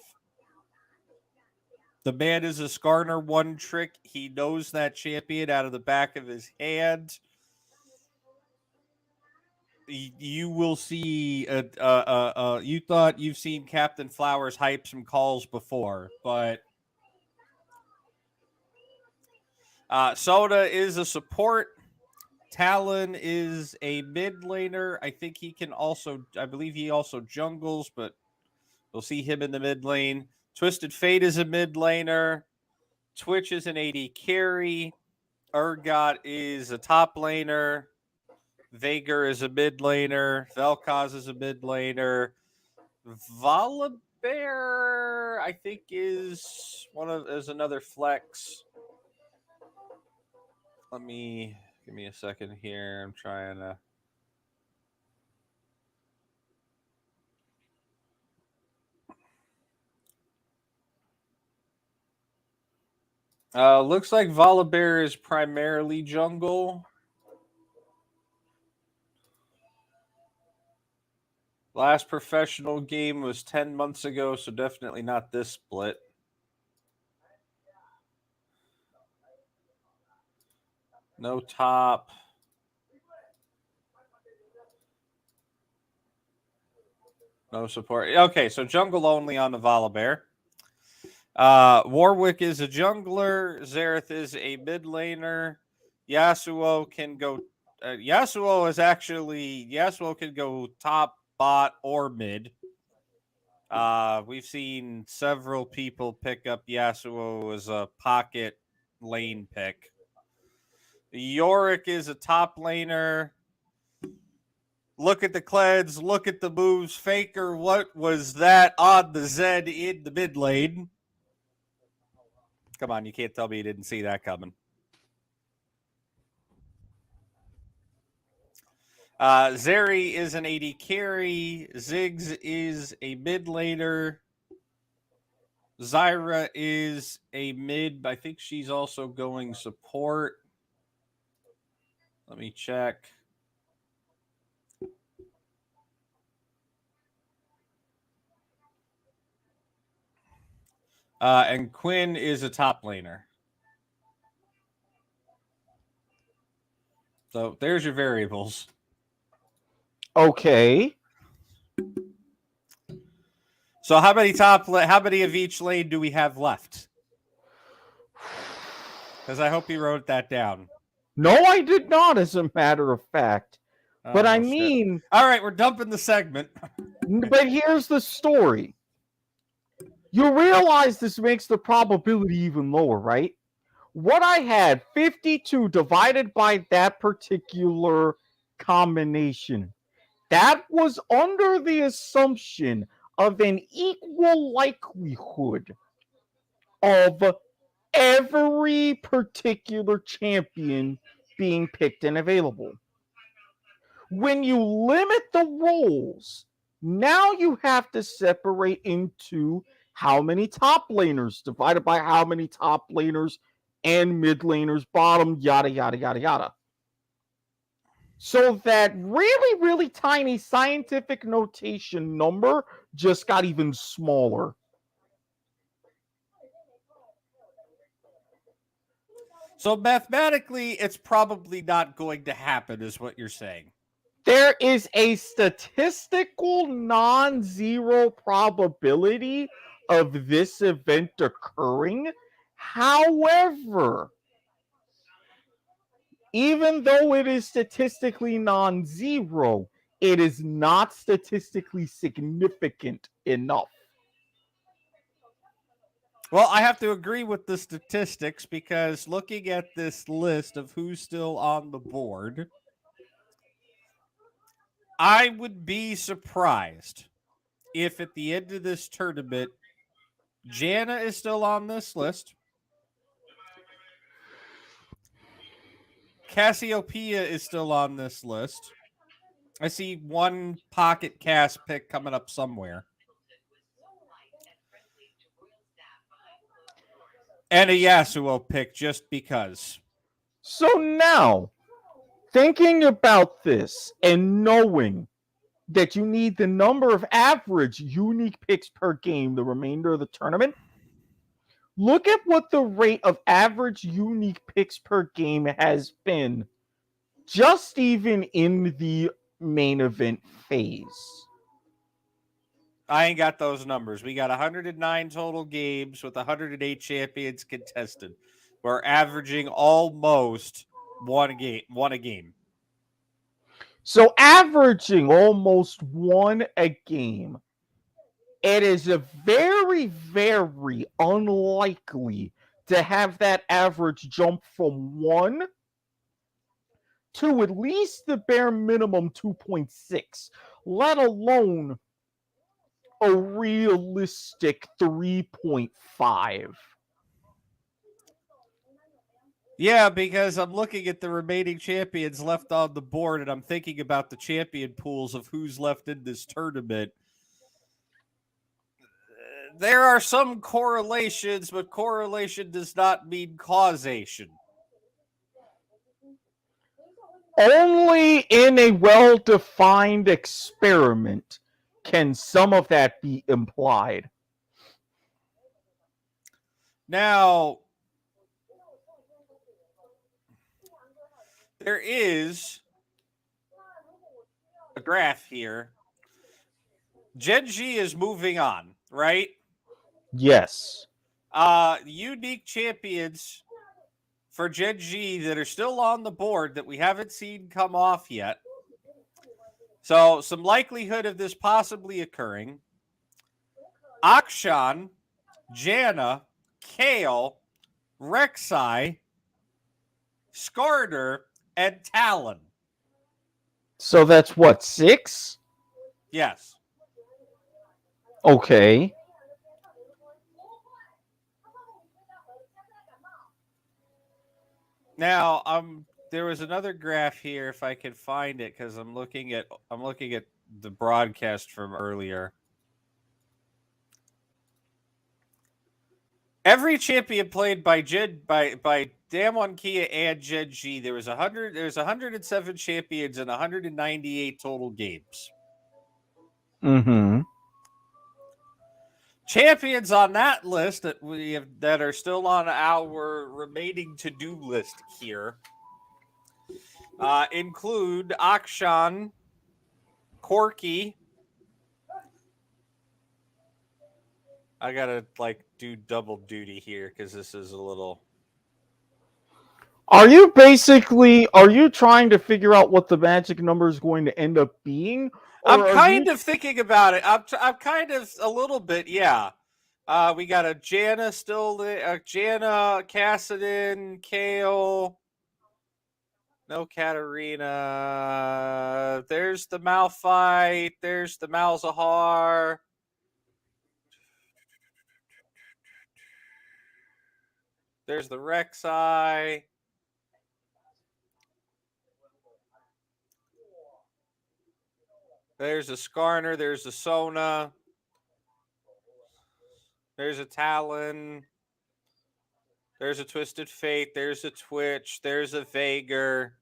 The man is a Skarner one trick. He knows that champion out of the back of his hand. You will see. You thought you've seen Captain Flowers hype some calls before, but Soda is a support. Talon is a mid laner. I think he can also. I believe he also jungles, but we'll see him in the mid lane. Twisted Fate is a mid laner. Twitch is an AD carry. Urgot is a top laner. Vager is a mid laner. Vel'Koz is a mid laner. Volibear, I think, is another flex. Give me a second here. I'm trying to. Looks like Volibear is primarily jungle. Last professional game was 10 months ago, so definitely not this split. No top. No support. Okay, so jungle only on the Volibear. Warwick is a jungler. Xerath is a mid laner. Yasuo can go. Yasuo can go top, bot, or mid. We've seen several people pick up Yasuo as a pocket lane pick. Yorick is a top laner. Look at the Kleds. Look at the moves. Faker, what was that on the Zed in the mid lane? Come on, you can't tell me you didn't see that coming. Zeri is an AD carry. Ziggs is a mid laner. Zyra is a mid. I think she's also going support. Let me check. And Quinn is a top laner. So there's your variables. Okay. So how many of each lane do we have left? Because I hope you wrote that down. No, I did not, as a matter of fact. But I Oh, shit. mean, all right, we're dumping the segment. but here's the story. You realize this makes the probability even lower, right? What I had, 52 divided by that particular combination, that was under the assumption of an equal likelihood of every particular champion being picked and available. When you limit the roles, now you have to separate into how many top laners divided by how many top laners and mid laners, bottom, yada, yada, yada, yada. So that really, really tiny scientific notation number just got even smaller. So mathematically, it's probably not going to happen, is what you're saying. There is a statistical non-zero probability of this event occurring. However, even though it is statistically non-zero, it is not statistically significant enough. Well, I have to agree with the statistics because looking at this list of who's still on the board, I would be surprised if at the end of this tournament, Jana is still on this list. Cassiopeia is still on this list. I see one pocket cast pick coming up somewhere. And a Yasuo pick just because. So now, thinking about this and knowing that you need the number of average unique picks per game the remainder of the tournament, look at what the rate of average unique picks per game has been just even in the main event phase. I ain't got those numbers. We got 109 total games with 108 champions contested. We're averaging almost one a game. So averaging almost one a game, it is a very, very unlikely to have that average jump from 1 to at least the bare minimum 2.6, let alone a realistic 3.5. Yeah, because I'm looking at the remaining champions left on the board and I'm thinking about the champion pools of who's left in this tournament. There are some correlations, but correlation does not mean causation. Only in a well-defined experiment can some of that be implied. Now, there is a graph here. Gen.G is moving on, right? Yes. Unique champions for Gen.G that are still on the board that we haven't seen come off yet. So some likelihood of this possibly occurring. Akshan, Janna, Kale, Rek'Sai, Skarner, and Talon. So that's what, 6? Yes. Okay. Now, there was another graph here if I can find it because I'm looking at the broadcast from earlier. Every champion played by Damwon Kia and Gen.G, there's 107 champions and 198 total games. Mm-hmm. champions on that list that we have that are still on our remaining to-do list here include Akshan, Corky. I gotta do double duty here because this is a little. Are you trying to figure out what the magic number is going to end up being? I'm kind of thinking about it. I'm kind of a little bit, yeah. We got a Jana still there, Jana, Cassidon, Kale. No Katarina. There's the Malphite. There's the Malzahar. There's the Rek'Sai. There's a Skarner. There's a Sona. There's a Talon. There's a Twisted Fate. There's a Twitch. There's a Vager.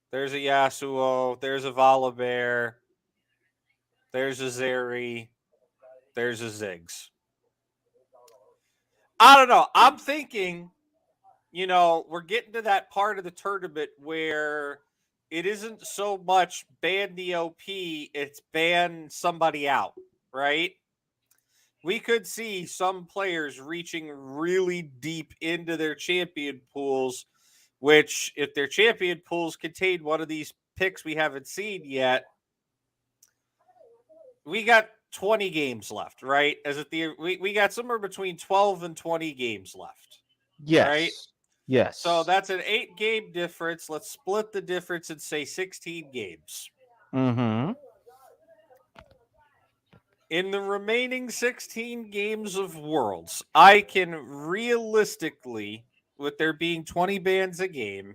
There's a Yasuo. There's a Volibear. There's a Zeri. There's a Ziggs. I don't know. I'm thinking, we're getting to that part of the tournament where it isn't so much ban the OP, it's ban somebody out, right? We could see some players reaching really deep into their champion pools, which, if their champion pools contain one of these picks we haven't seen yet, we got 20 games left, right? We got somewhere between 12 and 20 games left. Yes. Right? Yes. So that's an 8-game difference. Let's split the difference and say 16 games. Mm-hmm. In the remaining 16 games of Worlds, I can realistically, with there being 20 bans a game,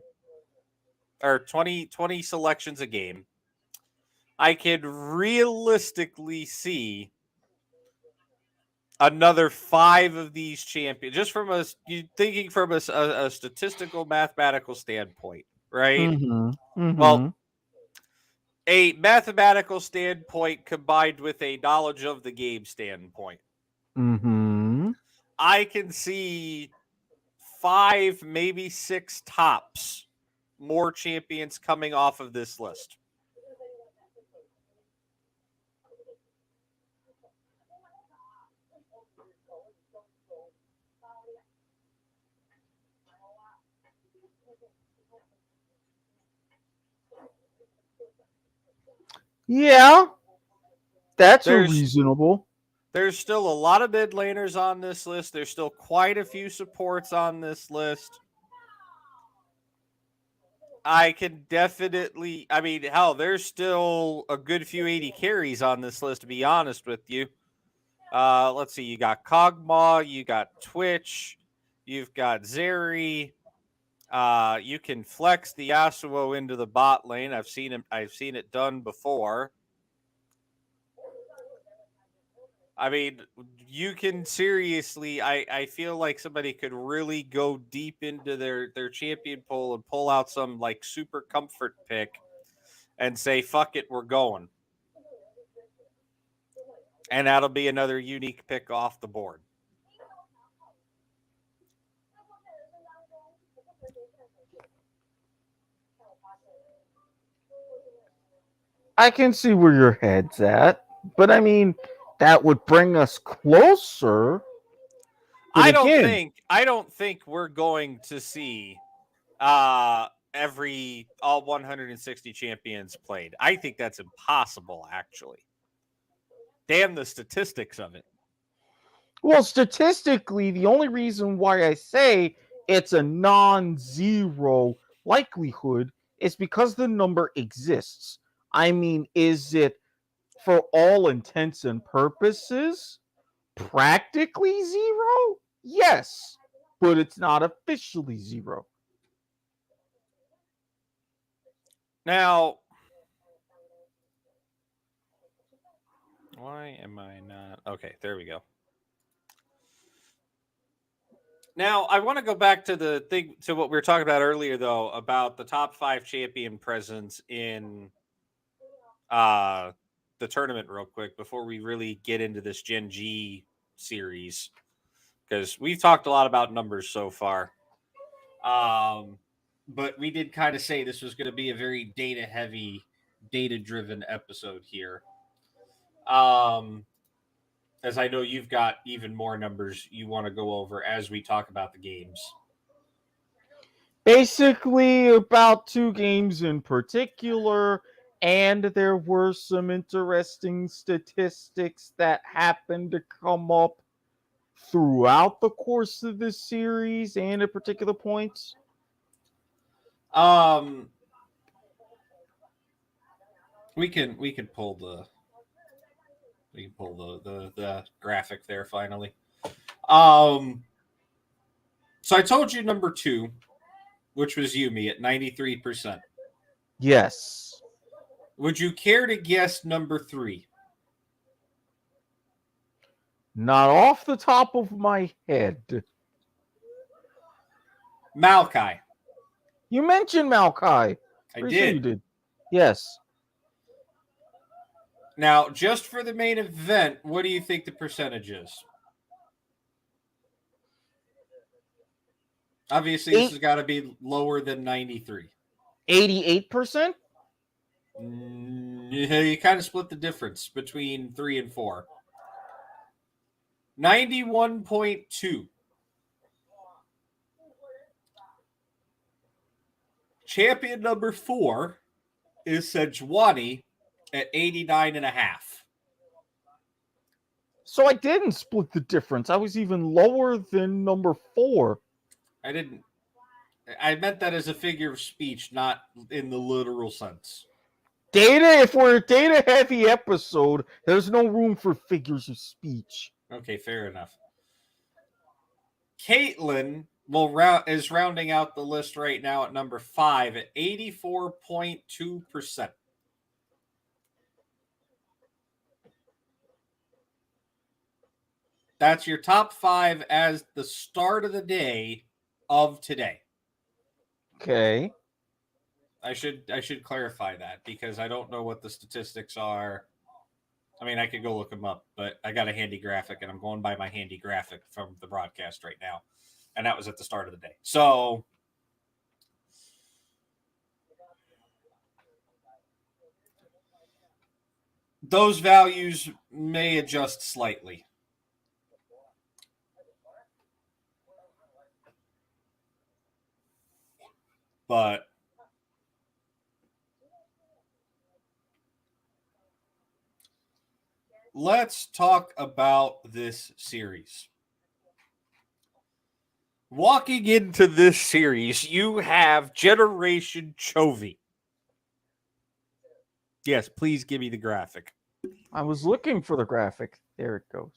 or 20 selections a game, I can realistically see another 5 of these champions, just from thinking from a statistical, mathematical standpoint, right? Mm-hmm. Mm-hmm. Well, a mathematical standpoint combined with a knowledge of the game standpoint. Mm-hmm. I can see 5, maybe 6 tops more champions coming off of this list. Yeah, that's reasonable. There's still a lot of mid laners on this list. There's still quite a few supports on this list. I can definitely, hell, there's still a good few 80 carries on this list, to be honest with you. Let's see, you got Kog'Maw, you got Twitch, you've got Zeri. You can flex the Yasuo into the bot lane. I've seen it done before. You can seriously, I feel like somebody could really go deep into their champion pool and pull out some super comfort pick and say, fuck it, we're going. And that'll be another unique pick off the board. I can see where your head's at, but that would bring us closer. I don't think we're going to see all 160 champions played. I think that's impossible, actually. Damn the statistics of it. Well, statistically, the only reason why I say it's a non-zero likelihood is because the number exists. Is it, for all intents and purposes, practically zero? Yes, but it's not officially zero. Now, why am I not? Okay, there we go. Now, I want to go back to to what we were talking about earlier, though, about the top 5 champion presence in the the tournament real quick before we really get into this Gen.G series, because we've talked a lot about numbers so far. But we did kind of say this was going to be a very data-heavy, data-driven episode here. As I know you've got even more numbers you want to go over as we talk about the games. Basically, about 2 games in particular, and there were some interesting statistics that happened to come up throughout the course of this series and at particular points. We can pull the graphic there finally. So I told you number 2, which was Yumi at 93%. Yes. Would you care to guess number 3? Not off the top of my head. Maokai. You mentioned Maokai. I Pretty sure did. you did. Yes. Now, just for the main event, what do you think the percentage is? Obviously, this has got to be lower than 93. 88%? You kind of split the difference between 3 and 4. 91.2. Champion number 4 is Sejuani at 89.5. So I didn't split the difference. I was even lower than number 4. I didn't. I meant that as a figure of speech, not in the literal sense. Data, if we're a data heavy episode, there's no room for figures of speech. Okay, fair enough. Caitlin is rounding out the list right now at number 5 at 84.2%. That's your top 5 as the start of the day of today. Okay. I should clarify that because I don't know what the statistics are. I mean, I could go look them up, but I got a handy graphic, and I'm going by my handy graphic from the broadcast right now, and that was at the start of the day. So those values may adjust slightly. But let's talk about this series. Walking into this series, you have Generation Chovy. Yes, please give me the graphic. I was looking for the graphic. There it goes.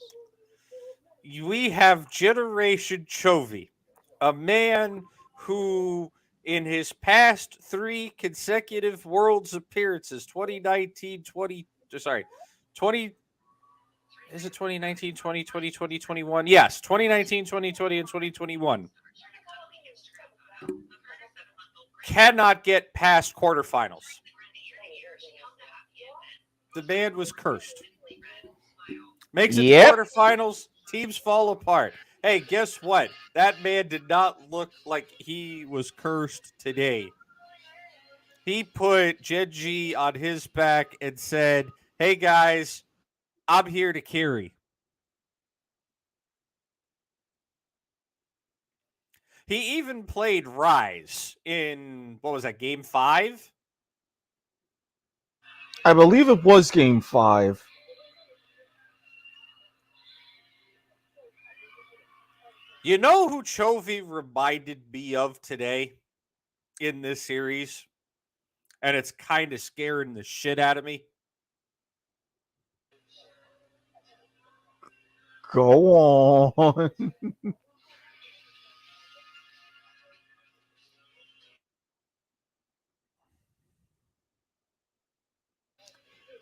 We have Generation Chovy, a man who, in his past 3 consecutive Worlds appearances, 2019, 20, is it 2019, 2020, 2021? Yes, 2019, 2020, and 2021. Cannot get past quarterfinals. The man was cursed. Makes it to quarterfinals, teams fall apart. Hey, guess what? That man did not look like he was cursed today. He put Gen.G on his back and said, "Hey guys, I'm here to carry." He even played Rise in, what was that, game 5? I believe it was game 5. You know who Chovy reminded me of today in this series? And it's kind of scaring the shit out of me. Go on.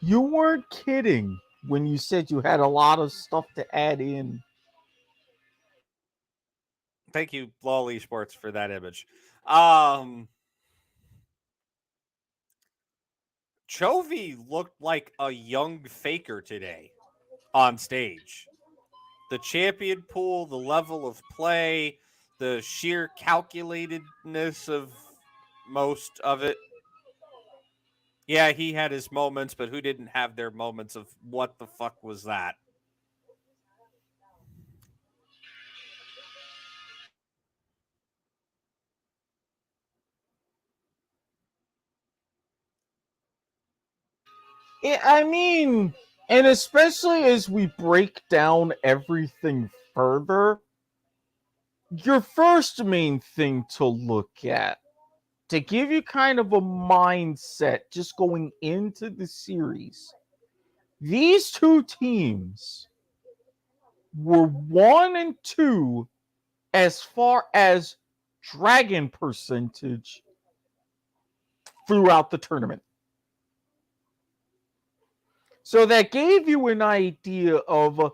You weren't kidding when you said you had a lot of stuff to add in. Thank you, Lol Esports, for Chovy looked like a young Faker today on stage. The champion pool, the level of play, the sheer calculatedness of most of it. Yeah, he had his moments, but who didn't have their moments of what the fuck was that? I mean, and especially as we break down everything further, your first main thing to look at to give you kind of a mindset just going into the series, these two teams were 1 and 2 as far as dragon percentage throughout the tournament. So that gave you an idea of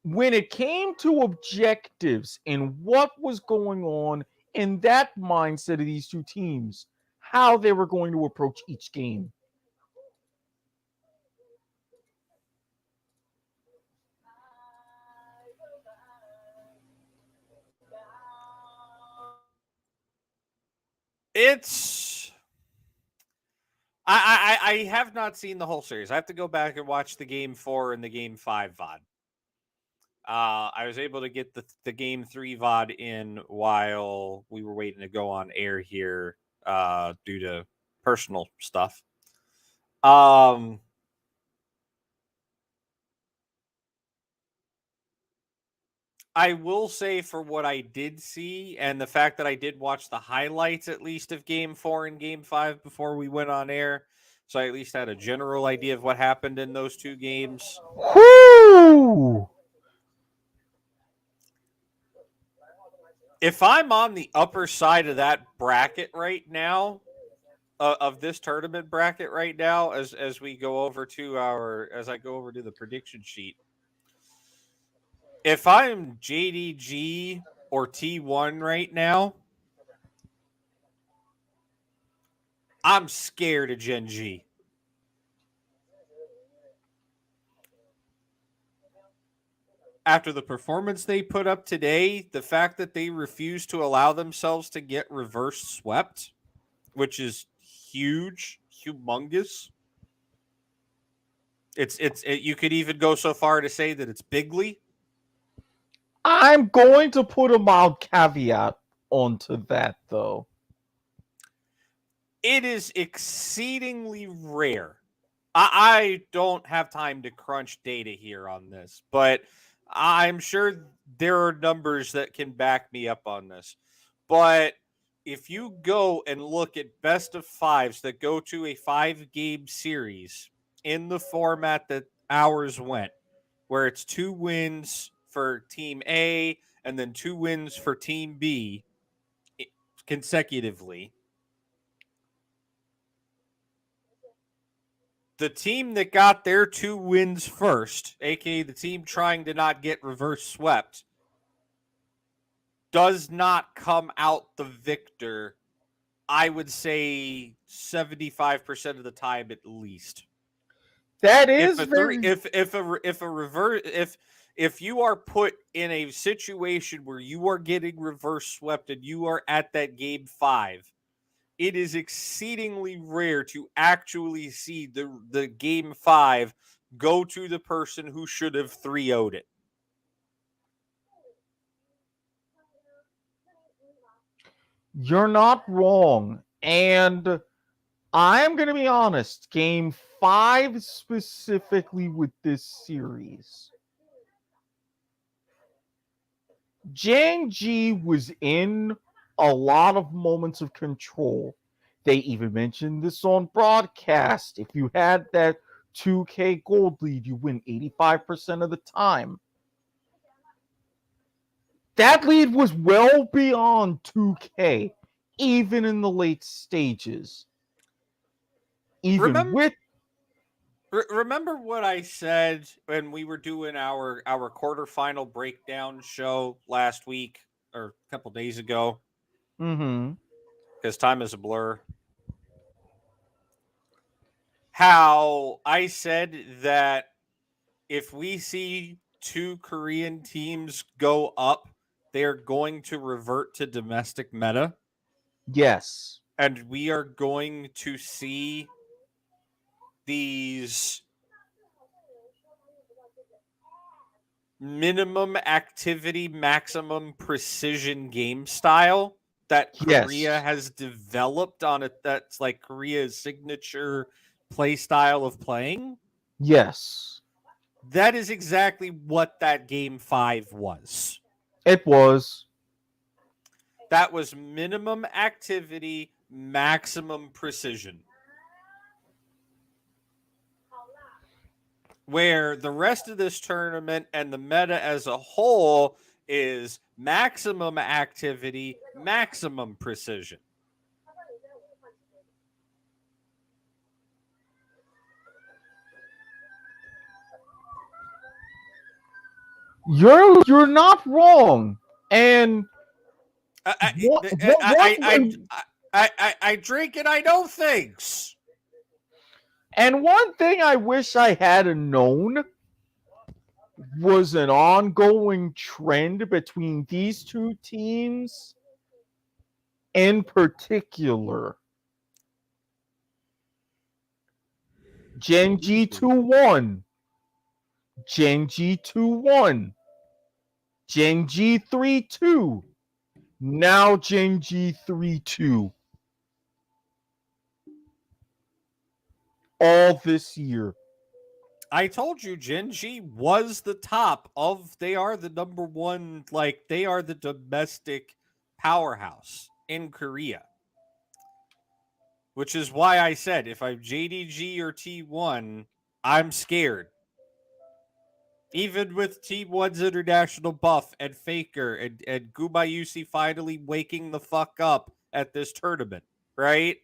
when it came to objectives and what was going on in that mindset of these two teams, how they were going to approach each game. It's I have not seen the whole series. I have to go back and watch the game 4 and the game 5 VOD. I was able to get the game 3 VOD in while we were waiting to go on air here due to personal stuff. I will say for what I did see and the fact that I did watch the highlights at least of game 4 and game 5 before we went on air. So I at least had a general idea of what happened in those two games. Whoo! If I'm on the upper side of that bracket right now, of this tournament bracket right now, as we go over to as I go over to the prediction sheet, if I'm JDG or T1 right now, I'm scared of Gen.G. After the performance they put up today, the fact that they refuse to allow themselves to get reverse swept, which is huge, humongous. You could even go so far to say that it's bigly. I'm going to put a mild caveat onto that, though. It is exceedingly rare. I don't have time to crunch data here on this, but I'm sure there are numbers that can back me up on this. But if you go and look at best of fives that go to a 5-game series in the format that ours went, where it's 2 wins for Team A and then 2 wins for Team B consecutively, the team that got their 2 wins first, aka the team trying to not get reverse swept, does not come out the victor, I would say 75% of the time at least. That is if you are put in a situation where you are getting reverse swept and you are at that game 5, it is exceedingly rare to actually see the game 5 go to the person who should have 3-0'd it. You're not wrong. And I'm going to be honest, game 5 specifically with this series, Gen.G was in a lot of moments of control. They even mentioned this on broadcast. If you had that 2K gold lead, you win 85% of the time. That lead was well beyond 2K, even in the late stages. Remember what I said when we were doing our quarterfinal breakdown show last week or a couple days ago? Mm-hmm. Because time is a blur. how I said that if we see two Korean teams go up, they're going to revert to domestic meta. Yes. And we are going to see these minimum activity, maximum precision game style that Korea Yes. has developed on it. That's like Korea's signature play style of playing. Yes. That is exactly what that game 5 was. It was. That was minimum activity, maximum precision. Where the rest of this tournament and the meta as a whole is maximum activity, maximum precision. You're not wrong. And I drink and I know things. And one thing I wish I had known was an ongoing trend between these two teams in particular. Gen.G 2-1. Gen.G 2-1. Gen.G 3-2. Now Gen.G 3-2. All this year. I told you Gen.G was the top of, they are the number one, like they are the domestic powerhouse in Korea. Which is why I said if I'm JDG or T1, I'm scared. Even with T1's international buff and Faker and Gumayusi finally waking the fuck up at this tournament, right?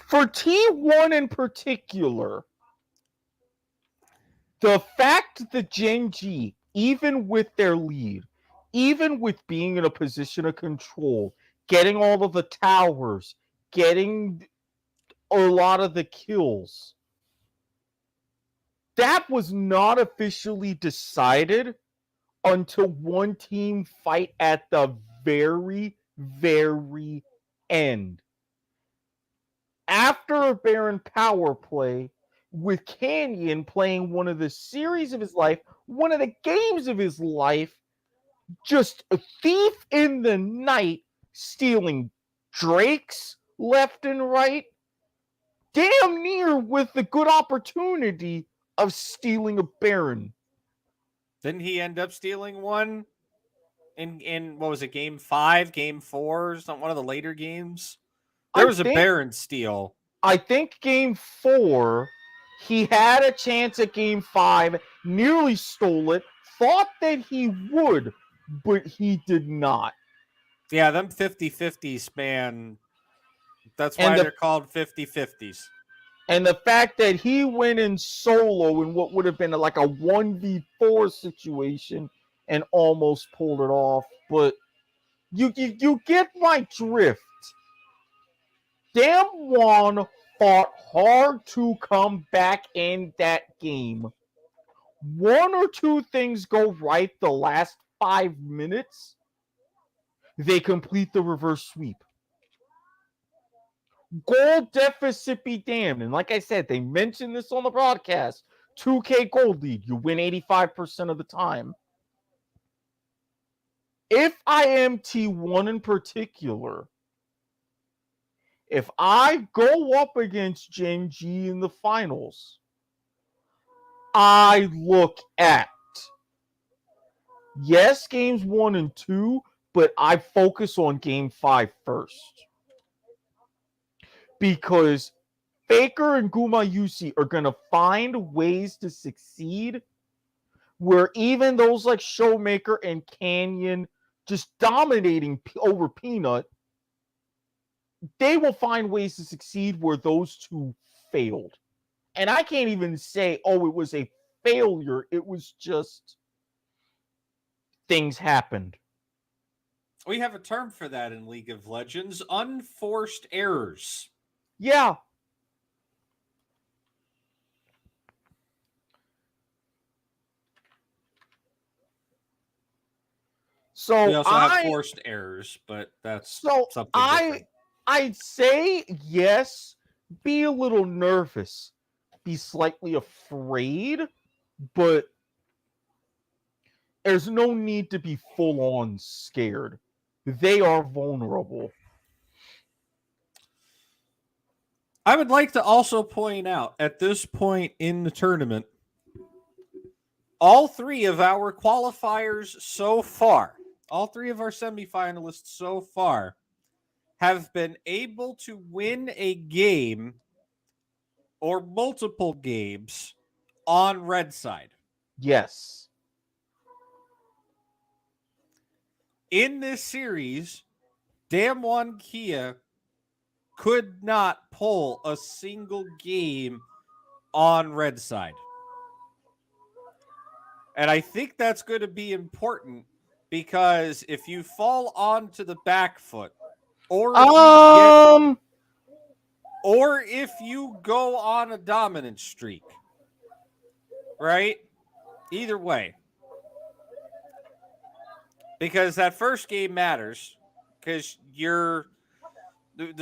For T1 in particular, the fact that Gen.G, even with their lead, even with being in a position of control, getting all of the towers, getting a lot of the kills, that was not officially decided until one team fight at the very, very end. After a Baron power play, with Canyon playing one of the series of his life, one of the games of his life, just a thief in the night, stealing Drakes left and right, damn near with the good opportunity of stealing a Baron. Didn't he end up stealing one in what was it, game 5, game 4, one of the later games? There was a Baron steal. I think game 4, he had a chance at game 5, nearly stole it, thought that he would, but he did not. Yeah, them 50-50s, man. That's why they're called 50-50s. And the fact that he went in solo in what would have been like a 1v4 situation and almost pulled it off. But you get my drift. Damwon fought hard to come back in that game. One or two things go right the last 5 minutes, they complete the reverse sweep. Gold deficit be damned. And like I said, they mentioned this on the broadcast. 2K gold lead, you win 85% of the time. If I am T1 in particular, if I go up against Gen.G in the finals, I look at, yes, games 1 and 2, but I focus on game 5 first. Because Faker and Gumayusi are going to find ways to succeed where even those like Showmaker and Canyon just dominating over Peanut, they will find ways to succeed where those two failed. And I can't even say, oh, it was a failure. It was just things happened. We have a term for that in League of Legends, unforced errors. Yeah. So We also have forced errors, but that's something different. I'd say yes, be a little nervous, be slightly afraid, but there's no need to be full on scared. They are vulnerable. I would like to also point out at this point in the tournament, all three of our qualifiers so far, all three of our semifinalists so far, have been able to win a game or multiple games on red side. Yes. In this series, Damwon Kia could not pull a single game on red side. And I think that's going to be important because if you fall onto the back foot, or if you go on a dominant streak, right? Either way. Because that first game matters because the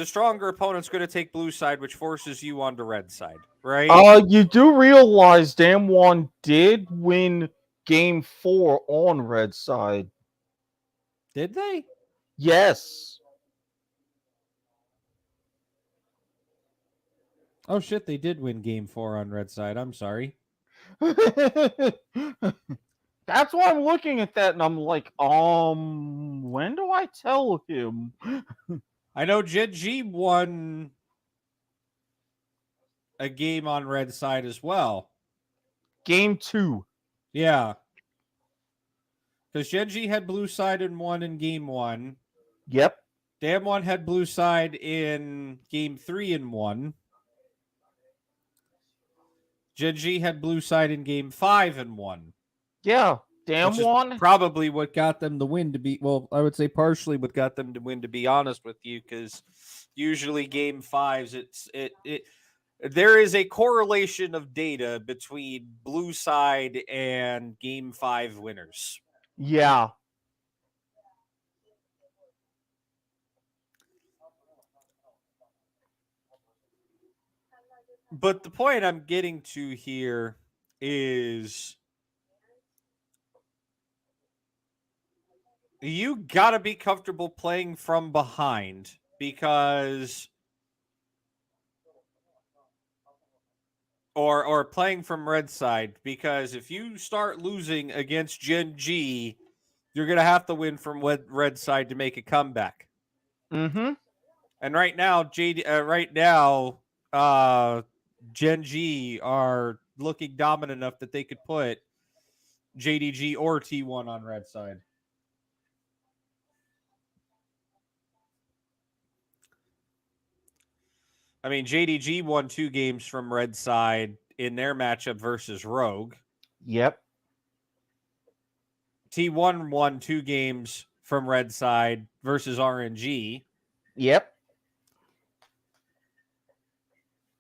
stronger opponent's going to take blue side, which forces you onto red side, right? You do realize Damwon did win game 4 on red side. Did they? Yes. Oh shit, they did win game 4 on red side. I'm sorry. That's why I'm looking at that and I'm like, when do I tell him? I know Gen.G won a game on red side as well. Game 2. Yeah. Because Gen.G had blue side and won in game 1. Yep. Damwon had blue side in game 3 and 1. Gen.G had blue side in game 5 and 1. Yeah. Damwon. Probably what got them the win, to be, well, I would say partially what got them to win, to be honest with you, because usually game 5s, there is a correlation of data between blue side and game 5 winners. Yeah. But the point I'm getting to here is you got to be comfortable playing from behind because or playing from red side, because if you start losing against Gen.G, you're going to have to win from red side to make a comeback. Mm-hmm. And right now Gen.G are looking dominant enough that they could put JDG or T1 on red side. I mean, JDG won 2 games from red side in their matchup versus Rogue. Yep. T1 won 2 games from red side versus RNG. Yep.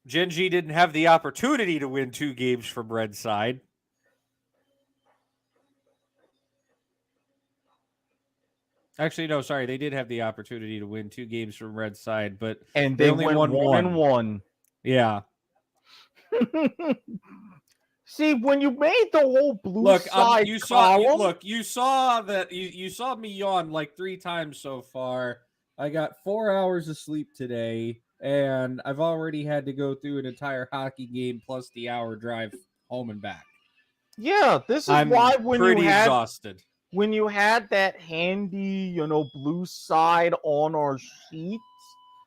Gen.G didn't have the opportunity to win 2 games from red side. Actually, no, sorry. They did have the opportunity to win 2 games from red side, but and they only won 1-1. Yeah. See, when you made the whole blue side you column, saw that you saw me yawn like 3 times so far. I got 4 hours of sleep today, and I've already had to go through an entire hockey game plus the hour drive home and back. Yeah, this is why when exhausted. When you had that handy, blue side on our sheets.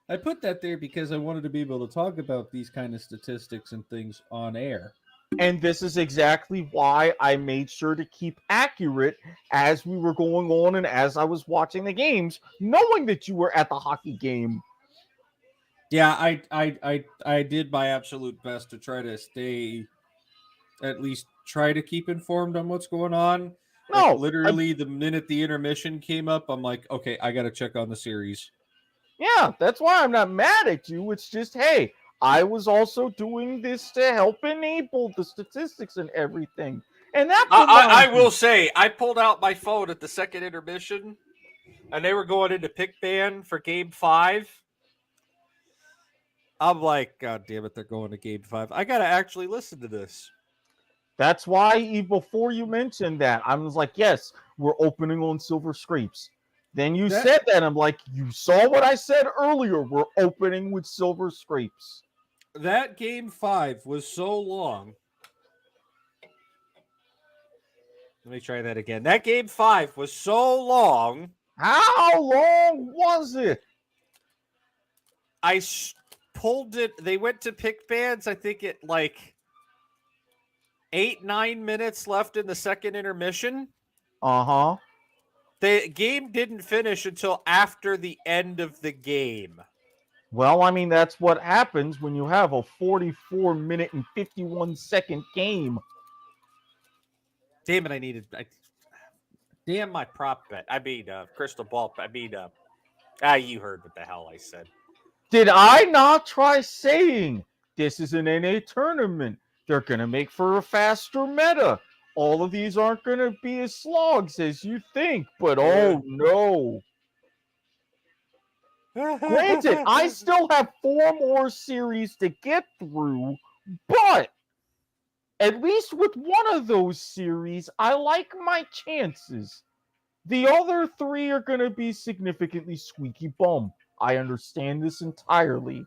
I put that there because I wanted to be able to talk about these kind of statistics and things on air. And this is exactly why I made sure to keep accurate as we were going on and as I was watching the games, knowing that you were at the hockey game. Yeah, I did my absolute best to try to stay, at least try to keep informed on what's going on. No, literally the minute the intermission came up, I'm like, okay, I got to check on the series. Yeah, that's why I'm not mad at you. It's just, hey, I was also doing this to help enable the statistics and everything. And that I reminds will me- say, I pulled out my phone at the second intermission, and they were going into pick ban for Game 5. I'm like, God damn it, they're going to Game 5. I got to actually listen to this. That's why before you mentioned that, I was like, yes, we're opening on Silver Scrapes. Then you said that, I'm like, you saw what I said earlier. We're opening with Silver Scrapes. That Game 5 was so long. Let me try that again. That Game 5 was so long. How long was it? I pulled it. They went to pick bans, I think, at like 8-9 minutes left in the second intermission. Uh-huh. The game didn't finish until after the end of the game. Well, I mean, that's what happens when you have a 44-minute and 51-second game. Damn it, damn my prop bet. I mean, crystal ball. You heard what the hell I said. Did I not try saying this is an NA tournament? They're going to make for a faster meta. All of these aren't going to be as slogs as you think, but oh no. Granted, I still have 4 more series to get through, but at least with one of those series, I like my chances. The other 3 are going to be significantly squeaky bum. I understand this entirely.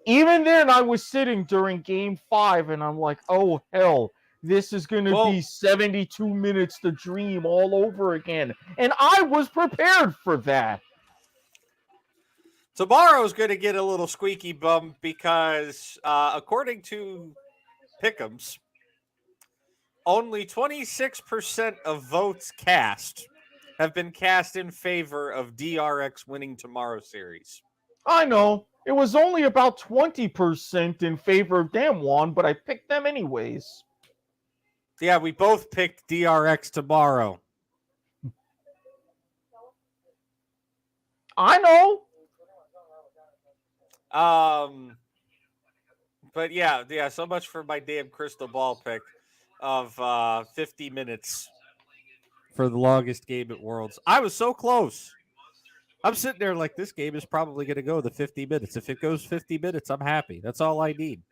Even then, I was sitting during Game 5, and I'm like, oh, hell, this is going to be 72 minutes to dream all over again. And I was prepared for that. Tomorrow's going to get a little squeaky bum because, according to Pick'ems, only 26% of votes cast have been cast in favor of DRX winning tomorrow's series. I know. It was only about 20% in favor of Damwon, but I picked them anyways. Yeah, we both picked DRX tomorrow. I know. But yeah, so much for my damn crystal ball pick of 50 minutes for the longest game at Worlds. I was so close. I'm sitting there like, this game is probably going to go the 50 minutes. If it goes 50 minutes, I'm happy. That's all I need.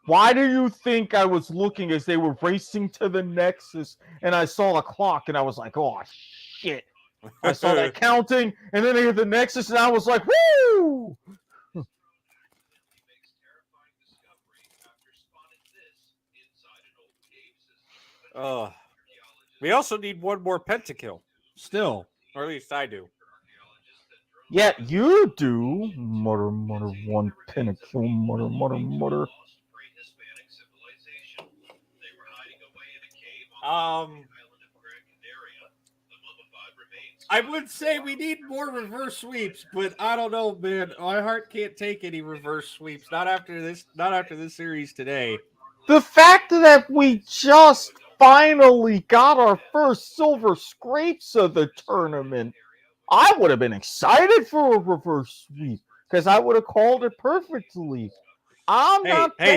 Why do you think I was looking as they were racing to the Nexus and I saw the clock and I was like, oh, shit. I saw that counting and then I hit the Nexus and I was like, woo! We also need one more pentakill. Still. Or at least I do. Yeah, you do. Mutter, mutter, one pentakill, mutter, mutter, mutter. I would say we need more reverse sweeps, but I don't know, man. My heart can't take any reverse sweeps. Not after this series today. The fact that we just finally got our first silver scrapes of the tournament, I would have been excited for a reverse sweep because I would have called it perfectly.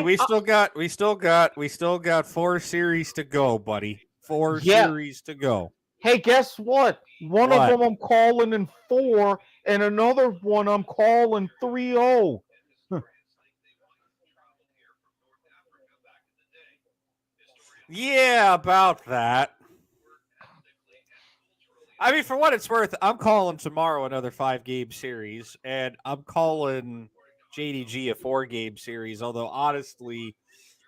We still got 4 series to go, buddy. 4 series to go. Hey, guess what? One of them I'm calling in 4, and another one I'm calling 3-0. Yeah, about that. I mean, for what it's worth, I'm calling tomorrow another 5-game series, and I'm calling JDG a 4-game series. Although, honestly,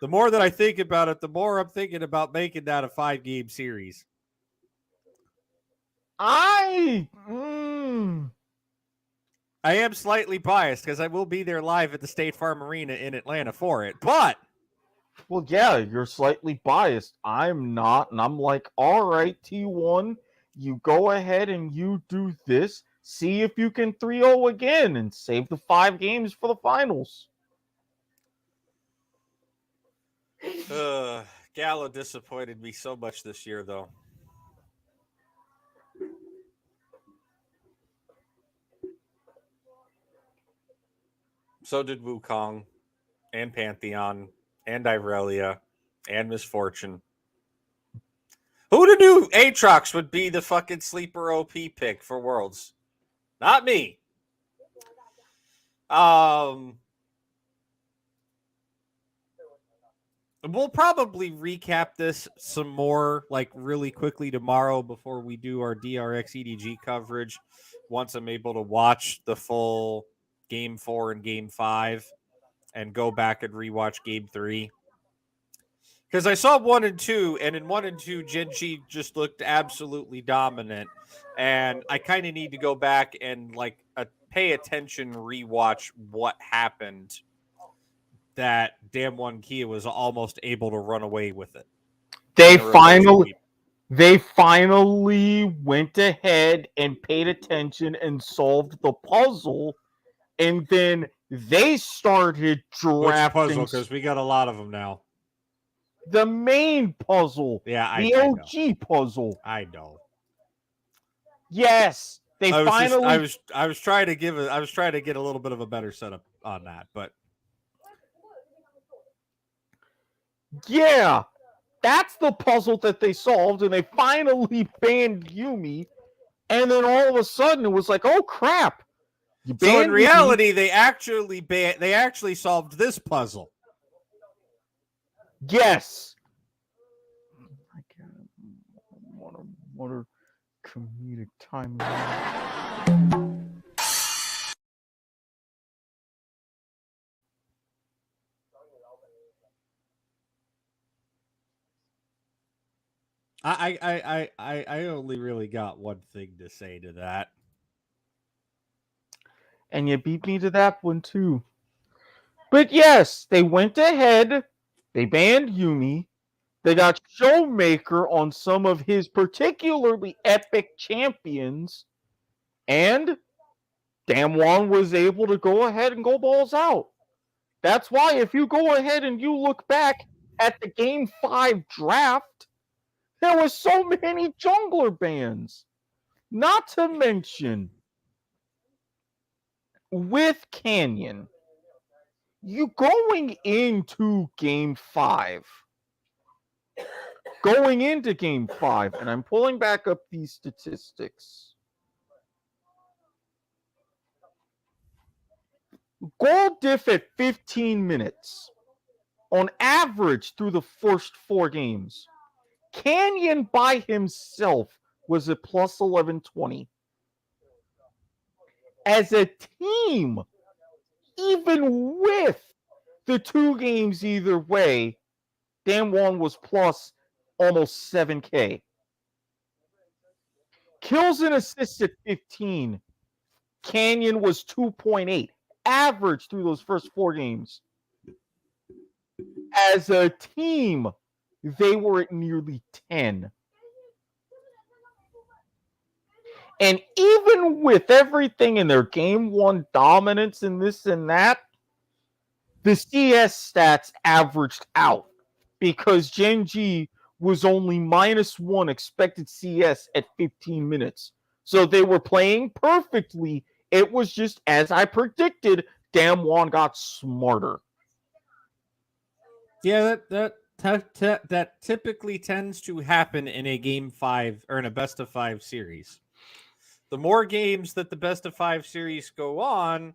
the more that I think about it, the more I'm thinking about making that a 5-game series. I am slightly biased because I will be there live at the State Farm Arena in Atlanta for it, but... Well, yeah, you're slightly biased. I'm not, and I'm like, all right, T1, you go ahead and you do this. See if you can 3-0 again and save the 5 games for the finals. Gallo disappointed me so much this year, though. So did Wukong and Pantheon and Irelia and Misfortune. knew Aatrox would be the fucking sleeper OP pick for Worlds? Not me. We'll probably recap this some more, like really quickly tomorrow before we do our DRX EDG coverage. Once I'm able to watch the full Game 4 and Game 5 and go back and rewatch Game 3. Because I saw 1 and 2, and in 1 and 2, Gen.G just looked absolutely dominant. And I kind of need to go back and like pay attention, rewatch what happened that damn one Kia was almost able to run away with it. They finally went ahead and paid attention and solved the puzzle, and then they started drafting. Which puzzle? Because we got a lot of them now. The main puzzle. Yeah, the OG puzzle. I know. Yes, they finally. I was trying to get a little bit of a better setup on that, but yeah, that's the puzzle that they solved, and they finally banned Yumi. And then all of a sudden, it was like, oh crap! So in reality, they actually solved this puzzle. Yes. I can't. What a comedic timing. I only really got one thing to say to that. And you beat me to that one too. But yes, they went ahead. They banned Yumi. They got Showmaker on some of his particularly epic champions. And Damwon was able to go ahead and go balls out. That's why if you go ahead and you look back at the Game 5 draft, there were so many jungler bans. Not to mention, with Canyon, you going into Game 5, and I'm pulling back up these statistics. Gold diff at 15 minutes on average through the first 4 games. Canyon by himself was at plus 1120. As a team, even with the 2 games either way, Damwon was plus almost 7K. Kills and assists at 15. Canyon was 2.8. Average through those first 4 games. As a team, they were at nearly 10. And even with everything in their Game 1 dominance and this and that, the CS stats averaged out because Gen.G was only -1 expected CS at 15 minutes. So they were playing perfectly. It was just, as I predicted, Damwon got smarter. Yeah, that typically tends to happen in a Game 5 or in a best of 5 series. The more games that the best of 5 series go on,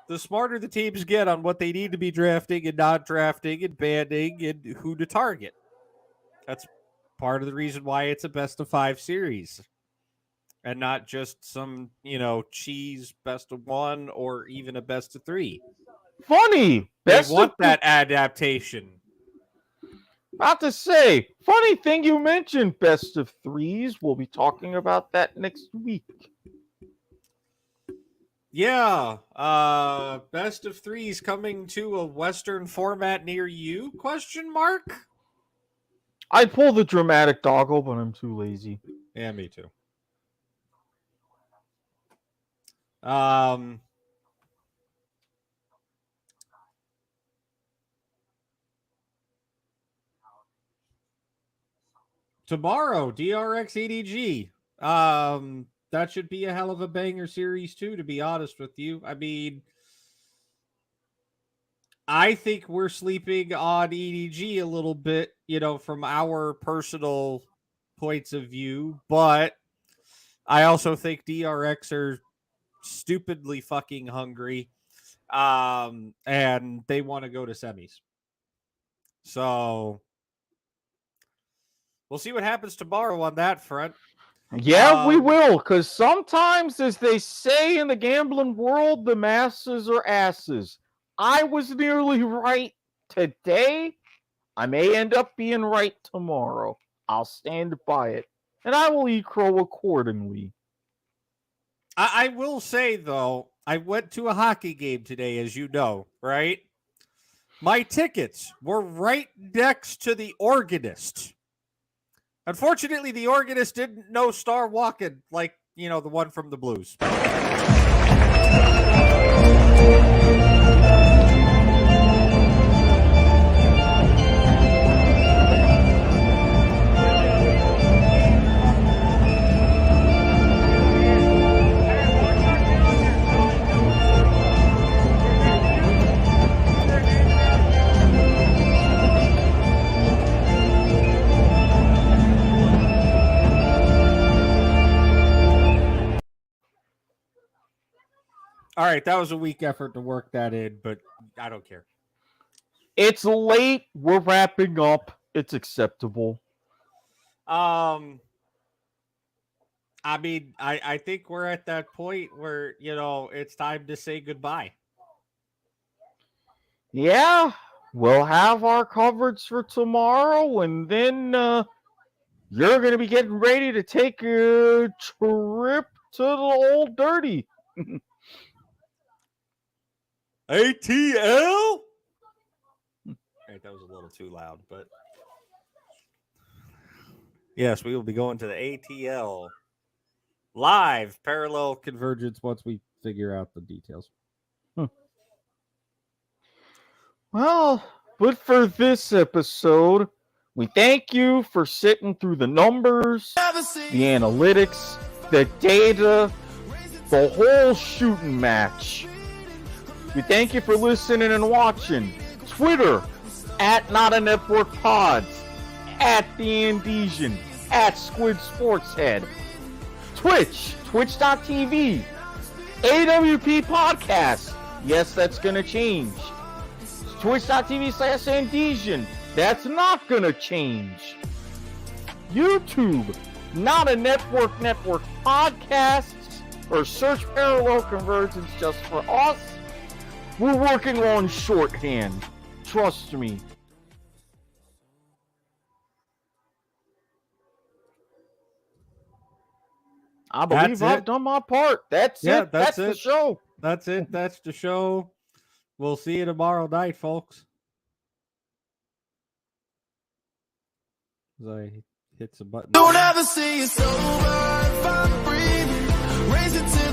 the smarter the teams get on what they need to be drafting and not drafting and banning and who to target. That's part of the reason why it's a best of 5 series and not just some, cheese best of 1 or even a best of 3. Funny. They want that adaptation. About to say, funny thing you mentioned best of 3s. We'll be talking about that next week. Yeah, best of 3s coming to a Western format near you? Question mark? I'd pull the dramatic doggle, but I'm too lazy. Yeah, me too. Tomorrow, DRX EDG. That should be a hell of a banger series too, to be honest with you. I mean, I think we're sleeping on EDG a little bit, from our personal points of view, but I also think DRX are stupidly fucking hungry, and they want to go to semis. So we'll see what happens tomorrow on that front. Yeah, we will, because sometimes, as they say in the gambling world, the masses are asses. I was nearly right today. I may end up being right tomorrow. I'll stand by it, and I will eat crow accordingly. I will say, though, I went to a hockey game today, as you know, right? My tickets were right next to the organist. Unfortunately, the organist didn't know Star Walking like, the one from the Blues. All right, that was a weak effort to work that in, but I don't care. It's late. We're wrapping up. It's acceptable. I mean, I think we're at that point where, it's time to say goodbye. Yeah, we'll have our coverage for tomorrow, and then you're going to be getting ready to take a trip to the Old Dirty. ATL? Right, that was a little too loud, but yes, we will be going to the ATL live parallel convergence once we figure out the details. Well, but for this episode, we thank you for sitting through the numbers, the analytics, the data, the whole shooting match. We thank you for listening and watching. Twitter, @NotANetworkPods, @The Andesian, @Squid Sportshead. Twitch, twitch.tv, AWP Podcast. Yes, that's going to change. Twitch.tv/Andesian. That's not going to change. YouTube, Not a Network Podcasts, or search Parallel Convergence just for us. We're working on shorthand. Trust me. I believe I've done my part. That's it. That's the show. That's it. That's the show. We'll see you tomorrow night, folks. As I hit some buttons. Don't ever see it's over if I'm breathing. Raise it to